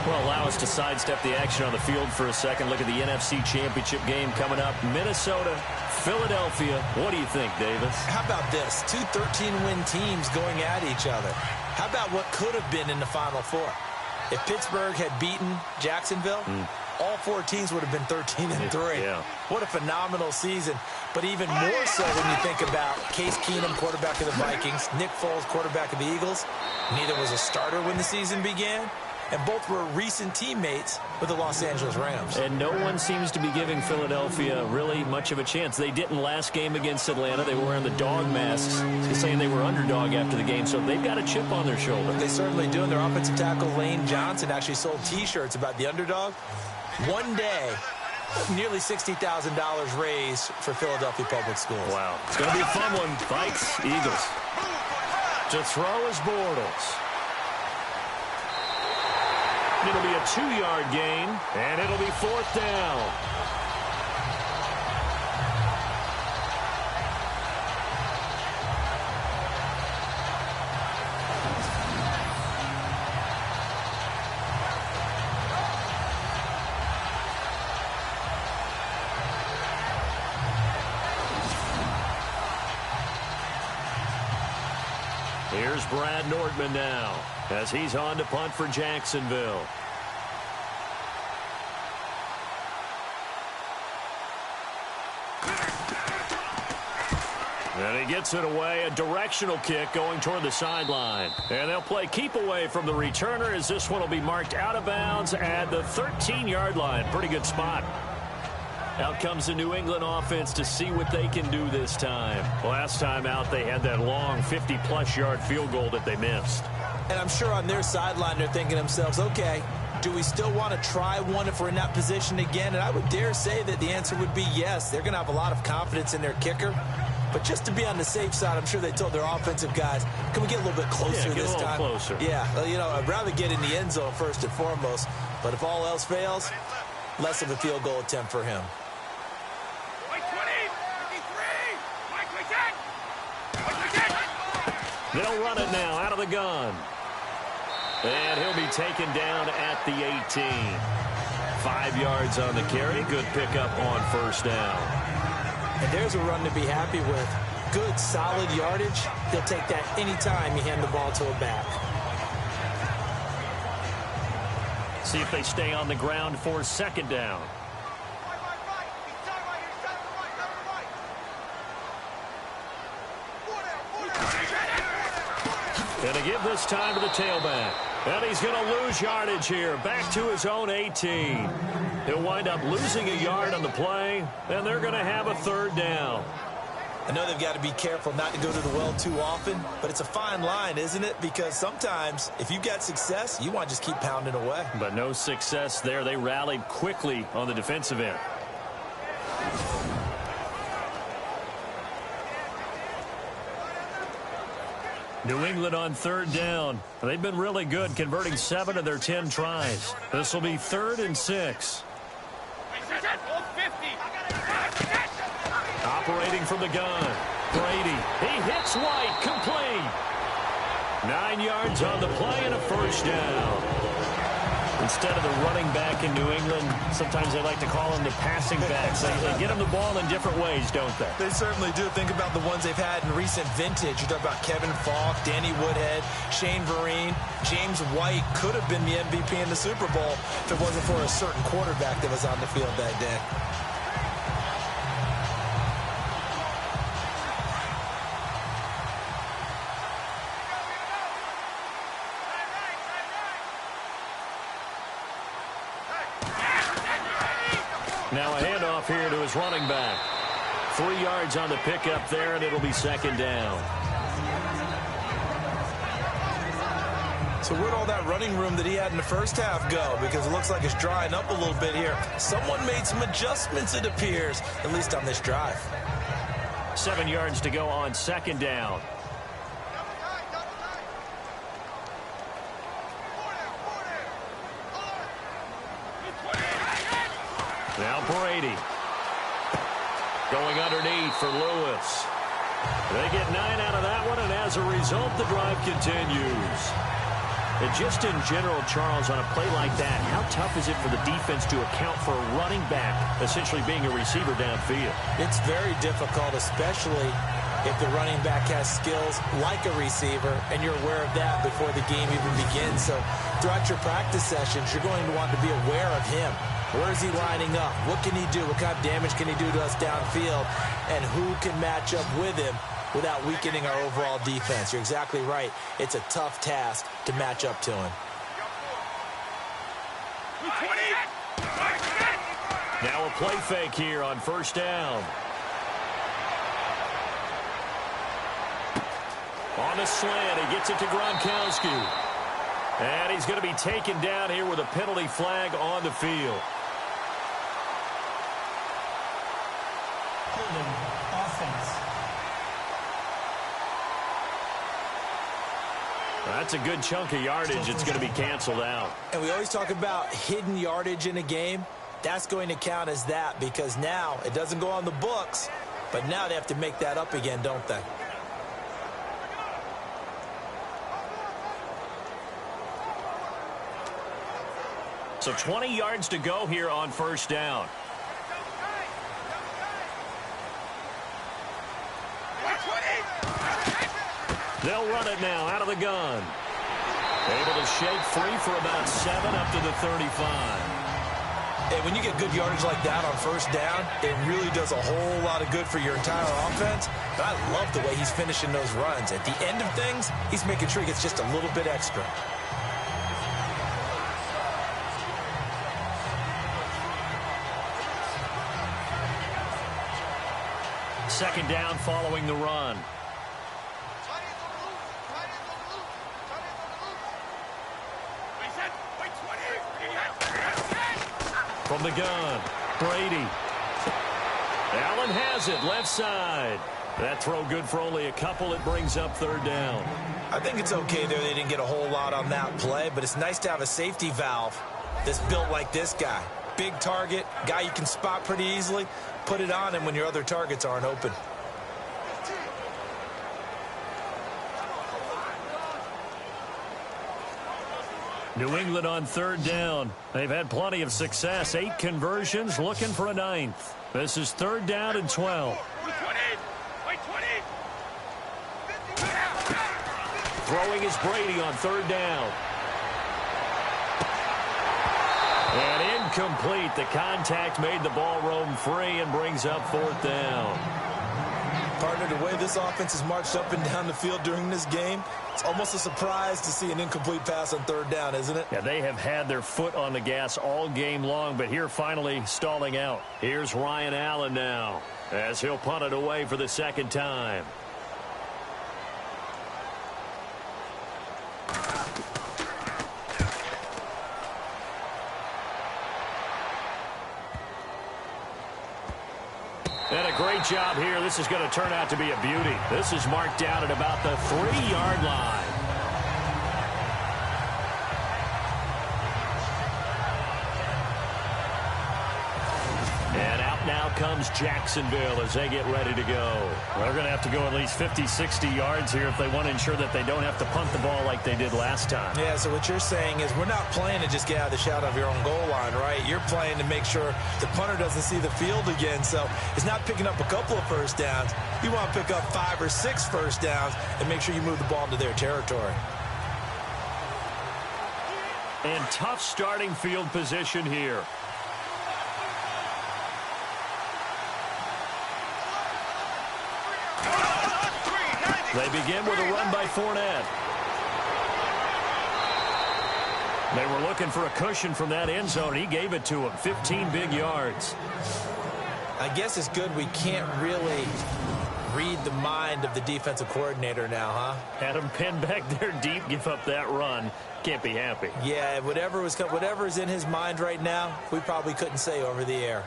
Well, allow us to sidestep the action on the field for a second. Look at the NFC Championship game coming up. Minnesota, Philadelphia. What do you think, Davis? How about this? Two 13-win teams going at each other. How about what could have been in the Final Four? If Pittsburgh had beaten Jacksonville, all four teams would have been 13-3. Yeah. What a phenomenal season. But even more so when you think about Case Keenum, quarterback of the Vikings, Nick Foles, quarterback of the Eagles. Neither was a starter when the season began. And both were recent teammates with the Los Angeles Rams. And no one seems to be giving Philadelphia really much of a chance. They didn't last game against Atlanta. They were wearing the dog masks, saying they were underdog after the game. So they've got a chip on their shoulder. They certainly do. And their offensive tackle, Lane Johnson, actually sold T-shirts about the underdog. One day, nearly $60,000 raised for Philadelphia Public Schools. Wow. It's going to be a fun one. Vikes, Eagles. To throw is Bortles. It'll be a 2-yard gain, and it'll be fourth down. Here's Brad Nordman now, as he's on to punt for Jacksonville. And he gets it away, a directional kick going toward the sideline. And they'll play keep away from the returner as this one will be marked out of bounds at the 13-yard line. Pretty good spot. Out comes the New England offense to see what they can do this time. Last time out, they had that long 50-plus yard field goal that they missed. And I'm sure on their sideline they're thinking to themselves, okay, do we still want to try one if we're in that position again? And I would dare say that the answer would be yes. They're going to have a lot of confidence in their kicker. But just to be on the safe side, I'm sure they told their offensive guys, can we get a little bit closer this time? Closer. Yeah, well, you know, I'd rather get in the end zone first and foremost. But if all else fails, less of a field goal attempt for him. They'll run it now out of the gun. And he'll be taken down at the 18. 5 yards on the carry. Good pickup on first down. And there's a run to be happy with. Good, solid yardage. He'll take that anytime you hand the ball to a back. See if they stay on the ground for second down. Gonna give this time to the tailback. And he's going to lose yardage here. Back to his own 18. He'll wind up losing a yard on the play, and they're going to have a third down. I know they've got to be careful not to go to the well too often, but it's a fine line, isn't it? Because sometimes if you've got success, you want to just keep pounding away. But no success there. They rallied quickly on the defensive end. New England on third down. They've been really good, converting 7 of their 10 tries. This will be 3rd and 6. Operating from the gun. Brady. He hits White. Complete. 9 yards on the play and a first down. Instead of the running back in New England, sometimes they like to call them the passing backs. They get them the ball in different ways, don't they? They certainly do. Think about the ones they've had in recent vintage. You talk about Kevin Falk, Danny Woodhead, Shane Vereen, James White could have been the MVP in the Super Bowl if it wasn't for a certain quarterback that was on the field that day. Now a handoff here to his running back. 3 yards on the pickup there, and it'll be 2nd down. So where'd all that running room that he had in the first half go? Because it looks like it's drying up a little bit here. Someone made some adjustments, it appears, at least on this drive. 7 yards to go on 2nd down. Now Brady. Going underneath for Lewis. They get 9 out of that one, and as a result, the drive continues. And just in general, Charles, on a play like that, how tough is it for the defense to account for a running back essentially being a receiver downfield? It's very difficult, especially if the running back has skills like a receiver, and you're aware of that before the game even begins. So throughout your practice sessions, you're going to want to be aware of him. Where is he lining up? What can he do? What kind of damage can he do to us downfield? And who can match up with him without weakening our overall defense? You're exactly right. It's a tough task to match up to him. Now a play fake here on 1st down. On the slant, he gets it to Gronkowski. And he's going to be taken down here with a penalty flag on the field. Offense. That's a good chunk of yardage. It's going to be canceled out. And we always talk about hidden yardage in a game. That's going to count as that because now it doesn't go on the books, but now they have to make that up again, don't they? So 20 yards to go here on 1st down. They'll run it now out of the gun. Able to shake free for about 7 up to the 35. And when you get good yardage like that on 1st down, it really does a whole lot of good for your entire offense. But I love the way he's finishing those runs. At the end of things, he's making sure he gets just a little bit extra. Second down following the run. From the gun, Brady. Allen has it, left side. That throw good for only a couple. It brings up 3rd down. I think it's okay there. They didn't get a whole lot on that play, but it's nice to have a safety valve that's built like this guy. Big target, guy you can spot pretty easily. Put it on him when your other targets aren't open. New England on 3rd down. They've had plenty of success. 8 conversions, looking for a 9th. This is 3rd down and 12. Throwing is Brady on 3rd down. And incomplete. The contact made the ball roam free and brings up 4th down. Partner, the way this offense has marched up and down the field during this game, it's almost a surprise to see an incomplete pass on third down, isn't it? Yeah, they have had their foot on the gas all game long, but here finally stalling out. Here's Ryan Allen now as he'll punt it away for the second time. And a great job here. This is going to turn out to be a beauty. This is marked down at about the 3-yard line. And out now comes Jacksonville as they get ready to go. Well, they're going to have to go at least 50, 60 yards here if they want to ensure that they don't have to punt the ball like they did last time. Yeah, so what you're saying is we're not playing to just get out of the shadow of your own goal line, right? You're playing to make sure the punter doesn't see the field again. So it's not picking up a couple of first downs. You want to pick up 5 or 6 first downs and make sure you move the ball into their territory. And tough starting field position here. They begin with a run by Fournette. They were looking for a cushion from that end zone. He gave it to him. 15 big yards. I guess it's good we can't really read the mind of the defensive coordinator now, huh? Had him pinned back there deep, give up that run. Can't be happy. Yeah, whatever is in his mind right now, we probably couldn't say over the air.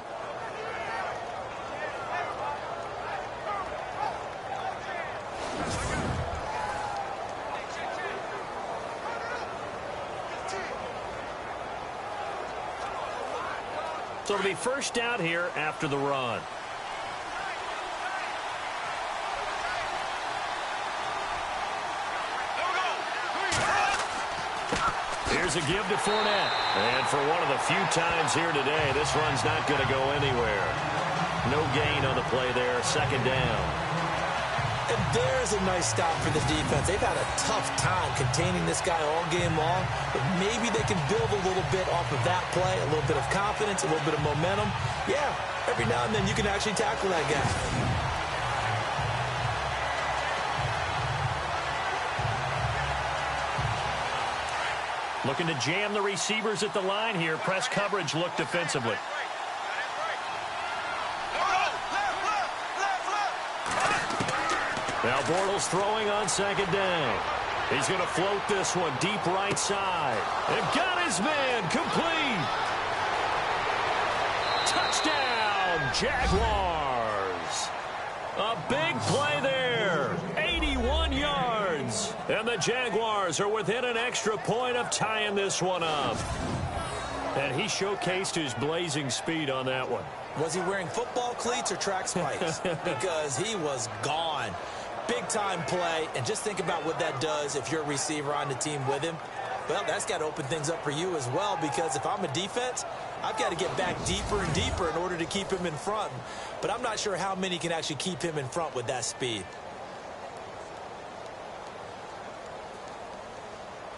So it'll be first down here after the run. Here's a give to Fournette. And for one of the few times here today, this run's not going to go anywhere. No gain on the play there. Second down. And there's a nice stop for the defense. They've had a tough time containing this guy all game long, but maybe they can build a little bit off of that play, a little bit of confidence, a little bit of momentum. Yeah, every now and then you can actually tackle that guy. Looking to jam the receivers at the line here. Press coverage look defensively. Now Bortles throwing on second down. He's going to float this one deep right side. And got his man complete. Touchdown, Jaguars. A big play there. 81 yards. And the Jaguars are within an extra point of tying this one up. And he showcased his blazing speed on that one. Was he wearing football cleats or track spikes? Because he was gone. Big-time play, and just think about what that does if you're a receiver on the team with him. Well, that's got to open things up for you as well, because if I'm a defense, I've got to get back deeper and deeper in order to keep him in front. But I'm not sure how many can actually keep him in front with that speed.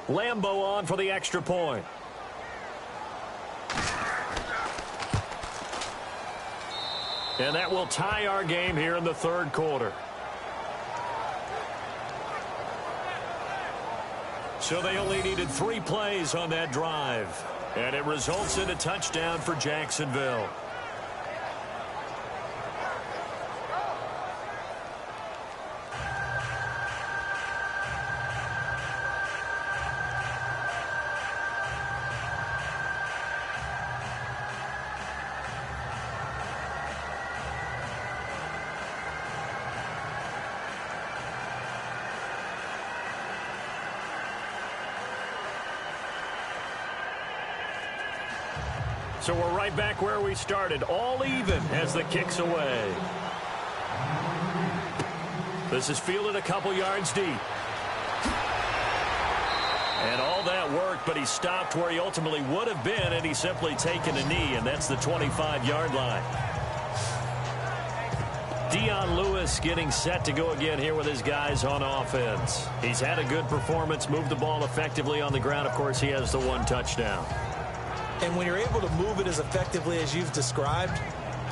Lambeau on for the extra point. And that will tie our game here in the third quarter. So they only needed 3 plays on that drive. And it results in a touchdown for Jacksonville. So we're right back where we started, all even as the kick's away. This is fielded a couple yards deep. And all that worked, but he stopped where he ultimately would have been, and he's simply taken a knee, and that's the 25-yard line. Dion Lewis getting set to go again here with his guys on offense. He's had a good performance, moved the ball effectively on the ground. Of course, he has the 1 touchdown. And when you're able to move it as effectively as you've described,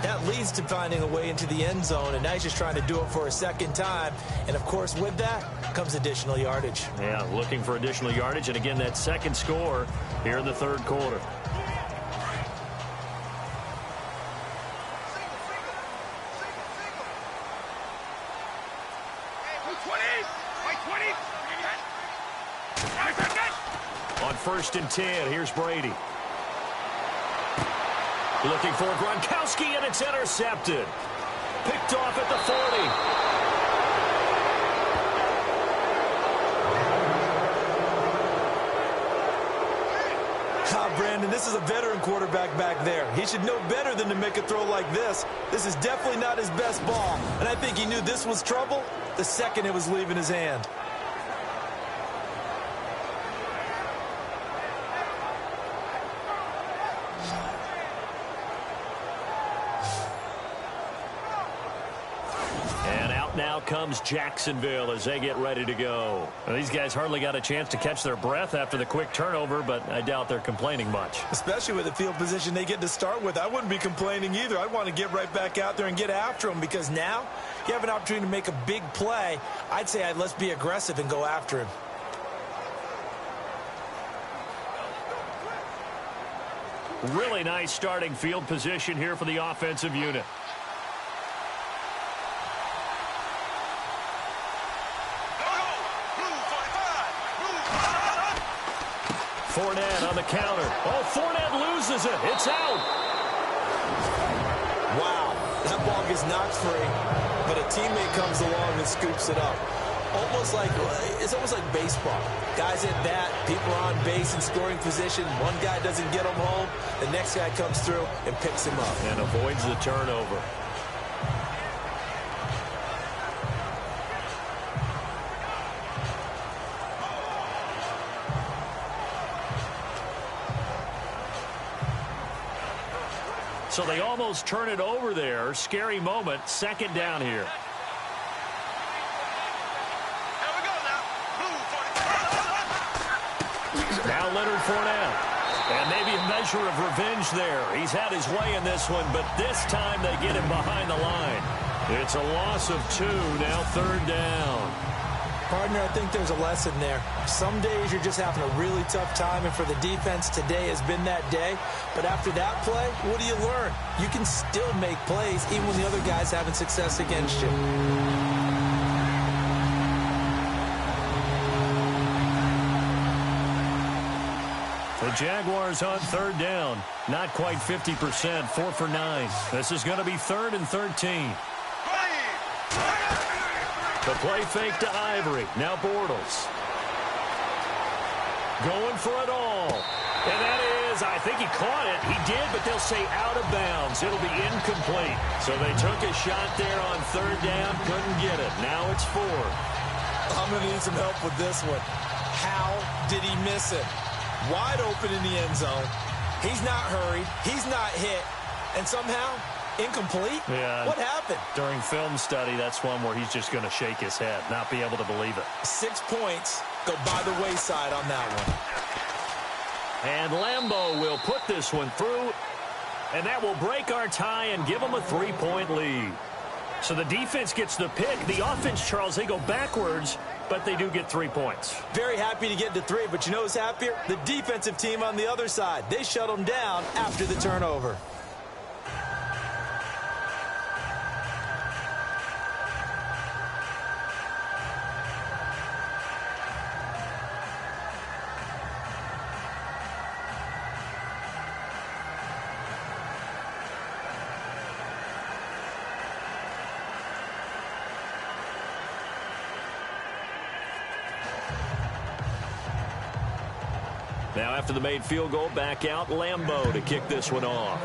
That leads to finding a way into the end zone, and now he's just trying to do it for a second time. And, of course, with that comes additional yardage. Yeah, looking for additional yardage. And, again, that second score here in the third quarter. On 1st and 10, here's Brady. Looking for Gronkowski, and it's intercepted. Picked off at the 40. Brandon, this is a veteran quarterback back there. He should know better than to make a throw like this. This is definitely not his best ball, and I think he knew this was trouble the second it was leaving his hand. Now comes Jacksonville as they get ready to go. Well, these guys hardly got a chance to catch their breath after the quick turnover, but I doubt they're complaining much. Especially with the field position they get to start with. I wouldn't be complaining either. I'd want to get right back out there and get after them, because now you have an opportunity to make a big play. I'd say let's be aggressive and go after him. Really nice starting field position here for the offensive unit. Fournette on the counter. Oh, Fournette loses it. It's out. Wow, that ball gets knocked free, but a teammate comes along and scoops it up. It's almost like baseball. Guys at bat, people are on base in scoring position. One guy doesn't get him home. The next guy comes through and picks him up. And avoids the turnover. So they almost turn it over there. Scary moment. Second down here. Here we go now. Now Leonard Fournette. And maybe a measure of revenge there. He's had his way in this one, but this time they get him behind the line. It's a loss of 2. Now 3rd down. Partner, I think there's a lesson there. Some days you're just having a really tough time, and for the defense, today has been that day. But after that play, what do you learn? You can still make plays even when the other guy's having success against you. The Jaguars on 3rd down. Not quite 50%, 4 for 9. This is going to be 3rd and 13. The play fake to Ivory. Now Bortles. Going for it all. And that is, I think he caught it. He did, but they'll say out of bounds. It'll be incomplete. So they took a shot there on 3rd down. Couldn't get it. Now it's 4. I'm going to need some help with this one. How did he miss it? Wide open in the end zone. He's not hurried. He's not hit. And somehow, incomplete? Yeah. What happened? During film study, that's one where he's just going to shake his head, not be able to believe it. 6 points go by the wayside on that one. And Lambeau will put this one through, and that will break our tie and give them a 3-point lead. So the defense gets the pick. The offense, Charles, they go backwards, but they do get 3 points. Very happy to get to 3, but you know who's happier? The defensive team on the other side. They shut them down after the turnover. Now after the made field goal, back out Lambeau to kick this one off.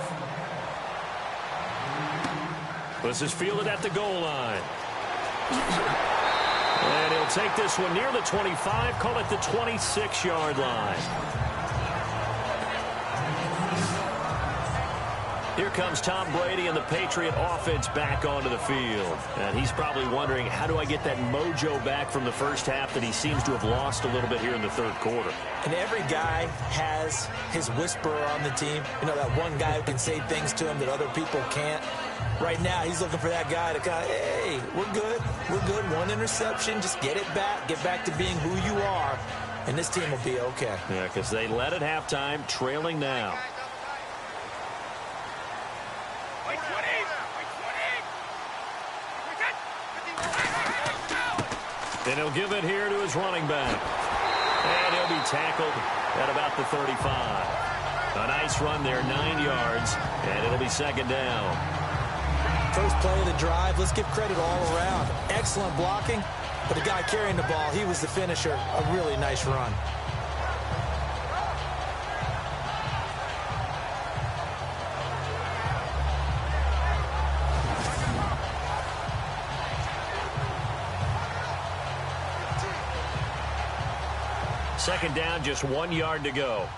This is fielded at the goal line. And he'll take this one near the 25, call it the 26-yard line. Here comes Tom Brady and the Patriot offense back onto the field. And he's probably wondering, how do I get that mojo back from the first half that he seems to have lost a little bit here in the third quarter? And every guy has his whisperer on the team. You know, that one guy who can say things to him that other people can't. Right now, he's looking for that guy to kind of, hey, we're good. We're good. One interception. Just get it back. Get back to being who you are. And this team will be okay. Yeah, because they led at halftime, trailing now. And he'll give it here to his running back. And he'll be tackled at about the 35. A nice run there, 9 yards, and it'll be second down. First play of the drive, let's give credit all around. Excellent blocking, but the guy carrying the ball, he was the finisher. A really nice run. Second down, just 1 yard to go.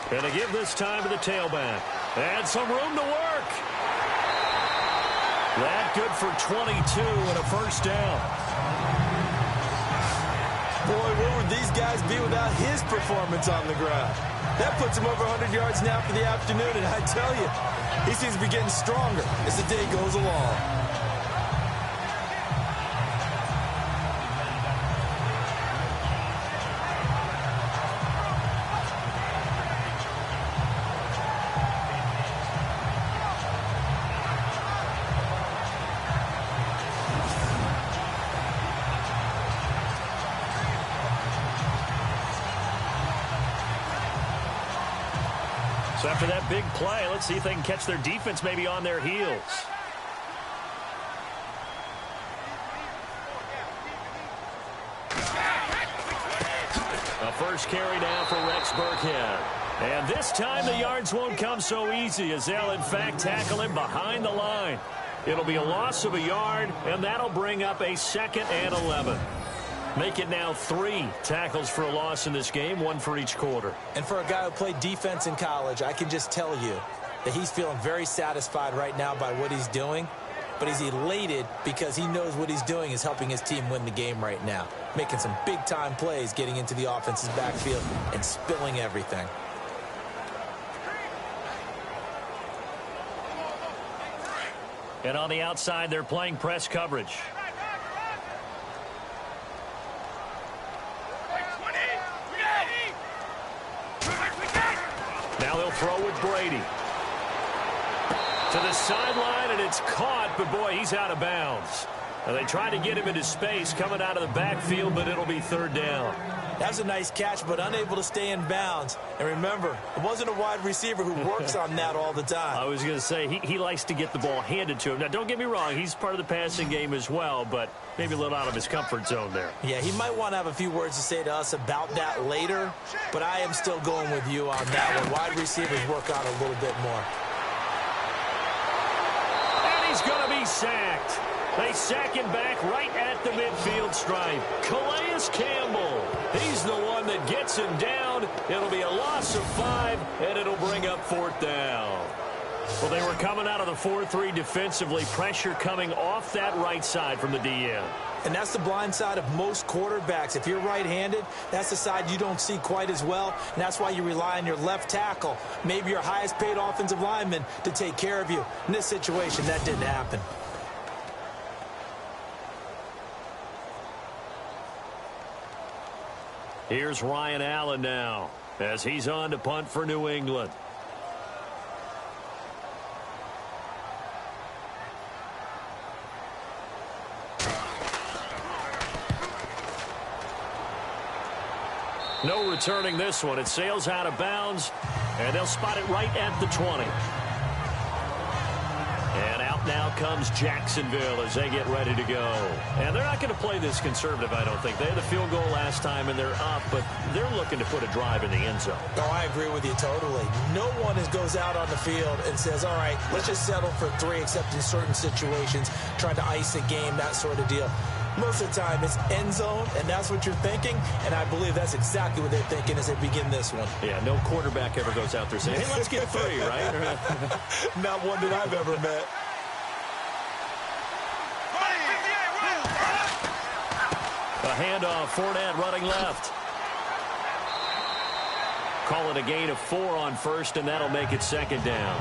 And to give this time to the tailback. And some room to work. That good for 22 and a first down. Boy, where would these guys be without his performance on the ground? That puts him over 100 yards now for the afternoon, and I tell you, he seems to be getting stronger as the day goes along. So after that big play, let's see if they can catch their defense maybe on their heels. A first carry now for Rex Burkhead. And this time the yards won't come so easy as they'll in fact tackle him behind the line. It'll be a loss of a yard, and that'll bring up a 2nd and 11. Make it now 3 tackles for a loss in this game, 1 for each quarter. And for a guy who played defense in college, I can just tell you that he's feeling very satisfied right now by what he's doing. But he's elated because he knows what he's doing is helping his team win the game right now. Making some big-time plays, getting into the offense's backfield and spilling everything. And on the outside, they're playing press coverage. Now they'll throw with Brady. To the sideline, and it's caught, but boy, he's out of bounds. Now they tried to get him into space coming out of the backfield, but it'll be 3rd down. That was a nice catch, but unable to stay in bounds. And remember, it wasn't a wide receiver who works on that all the time. I was going to say, he likes to get the ball handed to him. Now, don't get me wrong, he's part of the passing game as well, but maybe a little out of his comfort zone there. Yeah, he might want to have a few words to say to us about that later, but I am still going with you on that one. Wide receivers work on a little bit more. And he's going to be sacked. They sack him back right at the midfield stripe. Calais Campbell. He's the one that gets him down. It'll be a loss of 5, and it'll bring up 4th down. Well, they were coming out of the 4-3 defensively. Pressure coming off that right side from the DN. And that's the blind side of most quarterbacks. If you're right-handed, that's the side you don't see quite as well. And that's why you rely on your left tackle, maybe your highest-paid offensive lineman, to take care of you. In this situation, that didn't happen. Here's Ryan Allen now as he's on to punt for New England. No returning this one. It sails out of bounds, and they'll spot it right at the 20. And out now comes Jacksonville as they get ready to go. And they're not going to play this conservative, I don't think. They had the field goal last time, and they're up, but they're looking to put a drive in the end zone. Oh, I agree with you totally. No one goes out on the field and says, all right, let's just settle for 3, except in certain situations, trying to ice a game, that sort of deal. Most of the time, it's end zone, and that's what you're thinking, and I believe that's exactly what they're thinking as they begin this one. Yeah, no quarterback ever goes out there saying, hey, let's get 3, right? Not one that I've ever met. A handoff, Fournette running left. Call it a gain of 4 on first, and that'll make it 2nd down.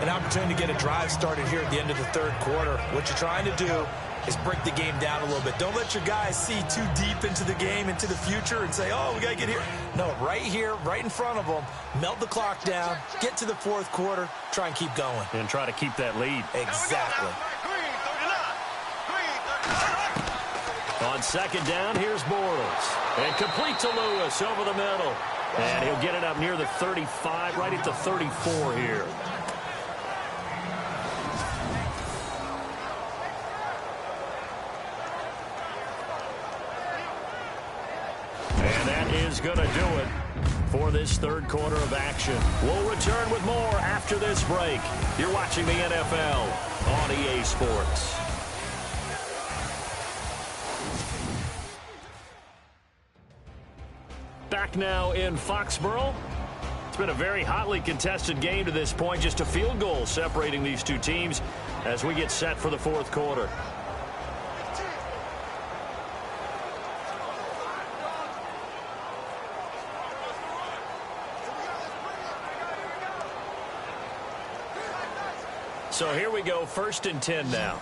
An opportunity to get a drive started here at the end of the 3rd quarter. What you're trying to do is break the game down a little bit. Don't let your guys see too deep into the game, into the future, and say, oh, we got to get here. No, right here, right in front of them, melt the clock down, get to the 4th quarter, try and keep going. And try to keep that lead. Exactly. On 2nd down, here's Bortles. And complete to Lewis over the middle. And he'll get it up near the 35, right at the 34 here. And that is going to do it for this 3rd quarter of action. We'll return with more after this break. You're watching the NFL on EA Sports. Back now in Foxborough. It's been a very hotly contested game to this point. Just a field goal separating these two teams as we get set for the 4th quarter. So here we go, 1st and 10 now.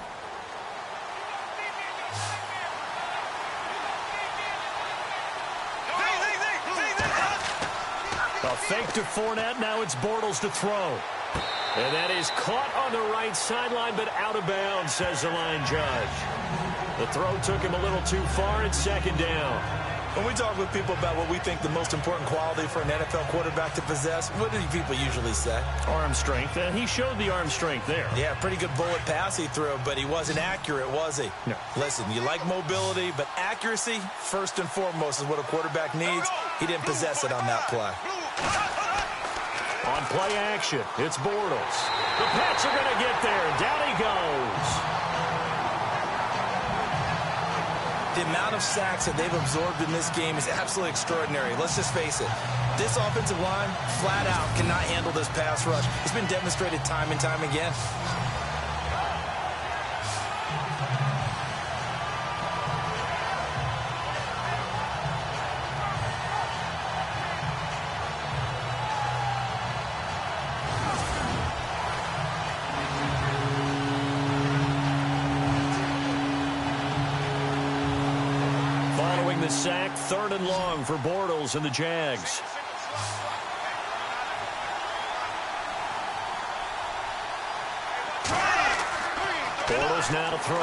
A fake to Fournette. Now it's Bortles to throw. And that is caught on the right sideline, but out of bounds, says the line judge. The throw took him a little too far. It's 2nd down. When we talk with people about what we think the most important quality for an NFL quarterback to possess, what do people usually say? Arm strength. And he showed the arm strength there. Yeah, pretty good bullet pass he threw, but he wasn't accurate, was he? No. Listen, you like mobility, but accuracy, first and foremost, is what a quarterback needs. He didn't possess it on that play. On play action, it's Bortles. The Pats are going to get there. Down he goes. The amount of sacks that they've absorbed in this game is absolutely extraordinary. Let's just face it. This offensive line, flat out, cannot handle this pass rush. It's been demonstrated time and time again. The sack, 3rd and long for Bortles and the Jags. Bortles now to throw.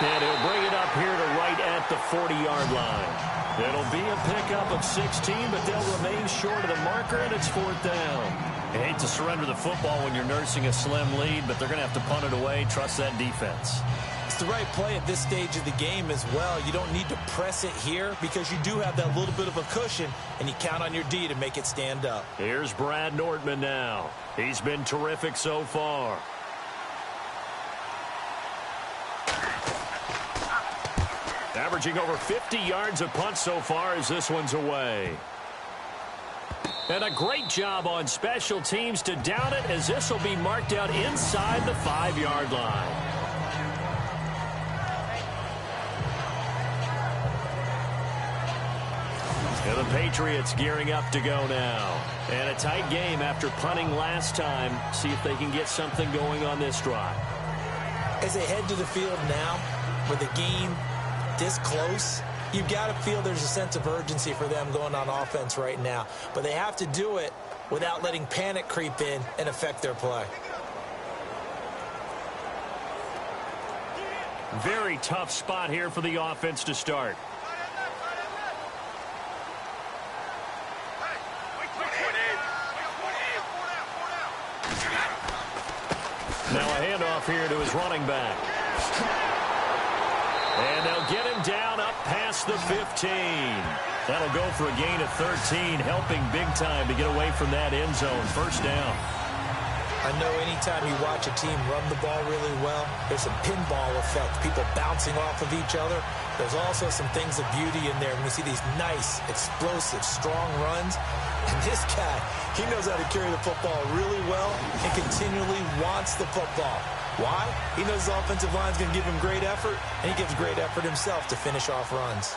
And he'll bring it up here to right at the 40-yard line. It'll be a pickup of 16, but they'll remain short of the marker, and it's 4th down. You hate to surrender the football when you're nursing a slim lead, but they're going to have to punt it away. Trust that defense. It's the right play at this stage of the game as well. You don't need to press it here because you do have that little bit of a cushion, and you count on your D to make it stand up. Here's Brad Nordman now. He's been terrific so far. Averaging over 50 yards a punt so far as this one's away. And a great job on special teams to down it as this will be marked out inside the 5-yard line. And the Patriots gearing up to go now. And a tight game after punting last time. See if they can get something going on this drive. As they head to the field now, with the game this close, you've got to feel there's a sense of urgency for them going on offense right now. But they have to do it without letting panic creep in and affect their play. Very tough spot here for the offense to start. Now a handoff here to his running back. And they'll get him down up past the 15. That'll go for a gain of 13, helping big time to get away from that end zone. 1st down. I know anytime you watch a team run the ball really well, there's some pinball effect, people bouncing off of each other. There's also some things of beauty in there when we see these nice, explosive, strong runs. And this guy, he knows how to carry the football really well and continually wants the football. Why? He knows his offensive line's going to give him great effort, and he gives great effort himself to finish off runs.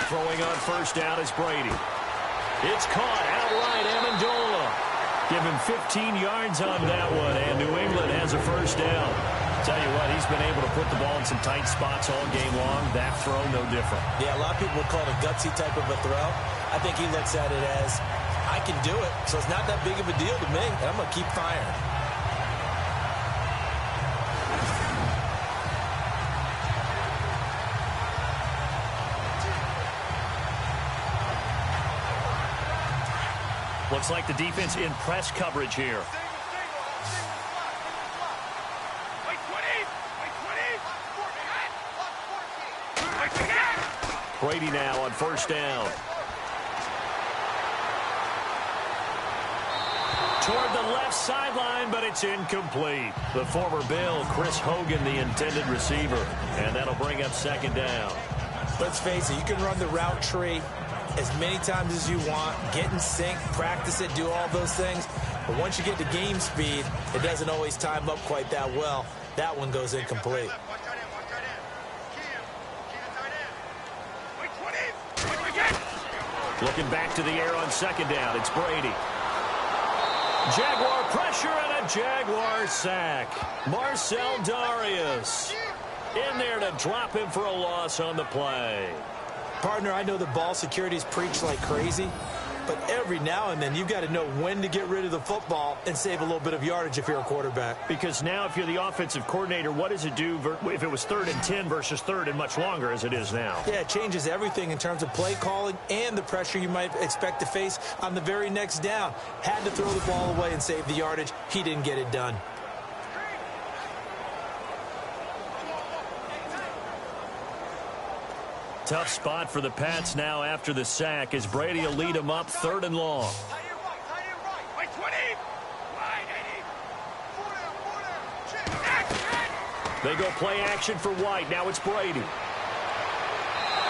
Throwing on first down is Brady. It's caught outright, Amendola. Give him 15 yards on that one, and New England has a first down. Tell you what, he's been able to put the ball in some tight spots all game long. That throw, no different. Yeah, a lot of people would call it a gutsy type of a throw. I think he looks at it as, I can do it, so it's not that big of a deal to me, and I'm going to keep firing. Looks like the defense in press coverage here. Brady now on first down. Toward the left sideline, but it's incomplete. The former Bill, Chris Hogan, the intended receiver. And that'll bring up second down. Let's face it, you can run the route tree as many times as you want, get in sync, practice it, do all those things. But once you get to game speed, it doesn't always time up quite that well. That one goes incomplete. Looking back to the air on second down, it's Brady. Jaguar pressure and a Jaguar sack. Marcel Darius in there to drop him for a loss on the play. Partner, I know the ball security's preached like crazy, but every now and then you've got to know when to get rid of the football and save a little bit of yardage if you're a quarterback. Because now if you're the offensive coordinator, what does it do if it was 3rd and 10 versus 3rd and much longer as it is now? Yeah, it changes everything in terms of play calling and the pressure you might expect to face on the very next down. Had to throw the ball away and save the yardage. He didn't get it done. Tough spot for the Pats now after the sack as Brady will lead them up 3rd and long. They go play action for White. Now it's Brady.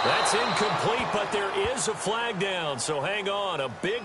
That's incomplete, but there is a flag down, so hang on. A big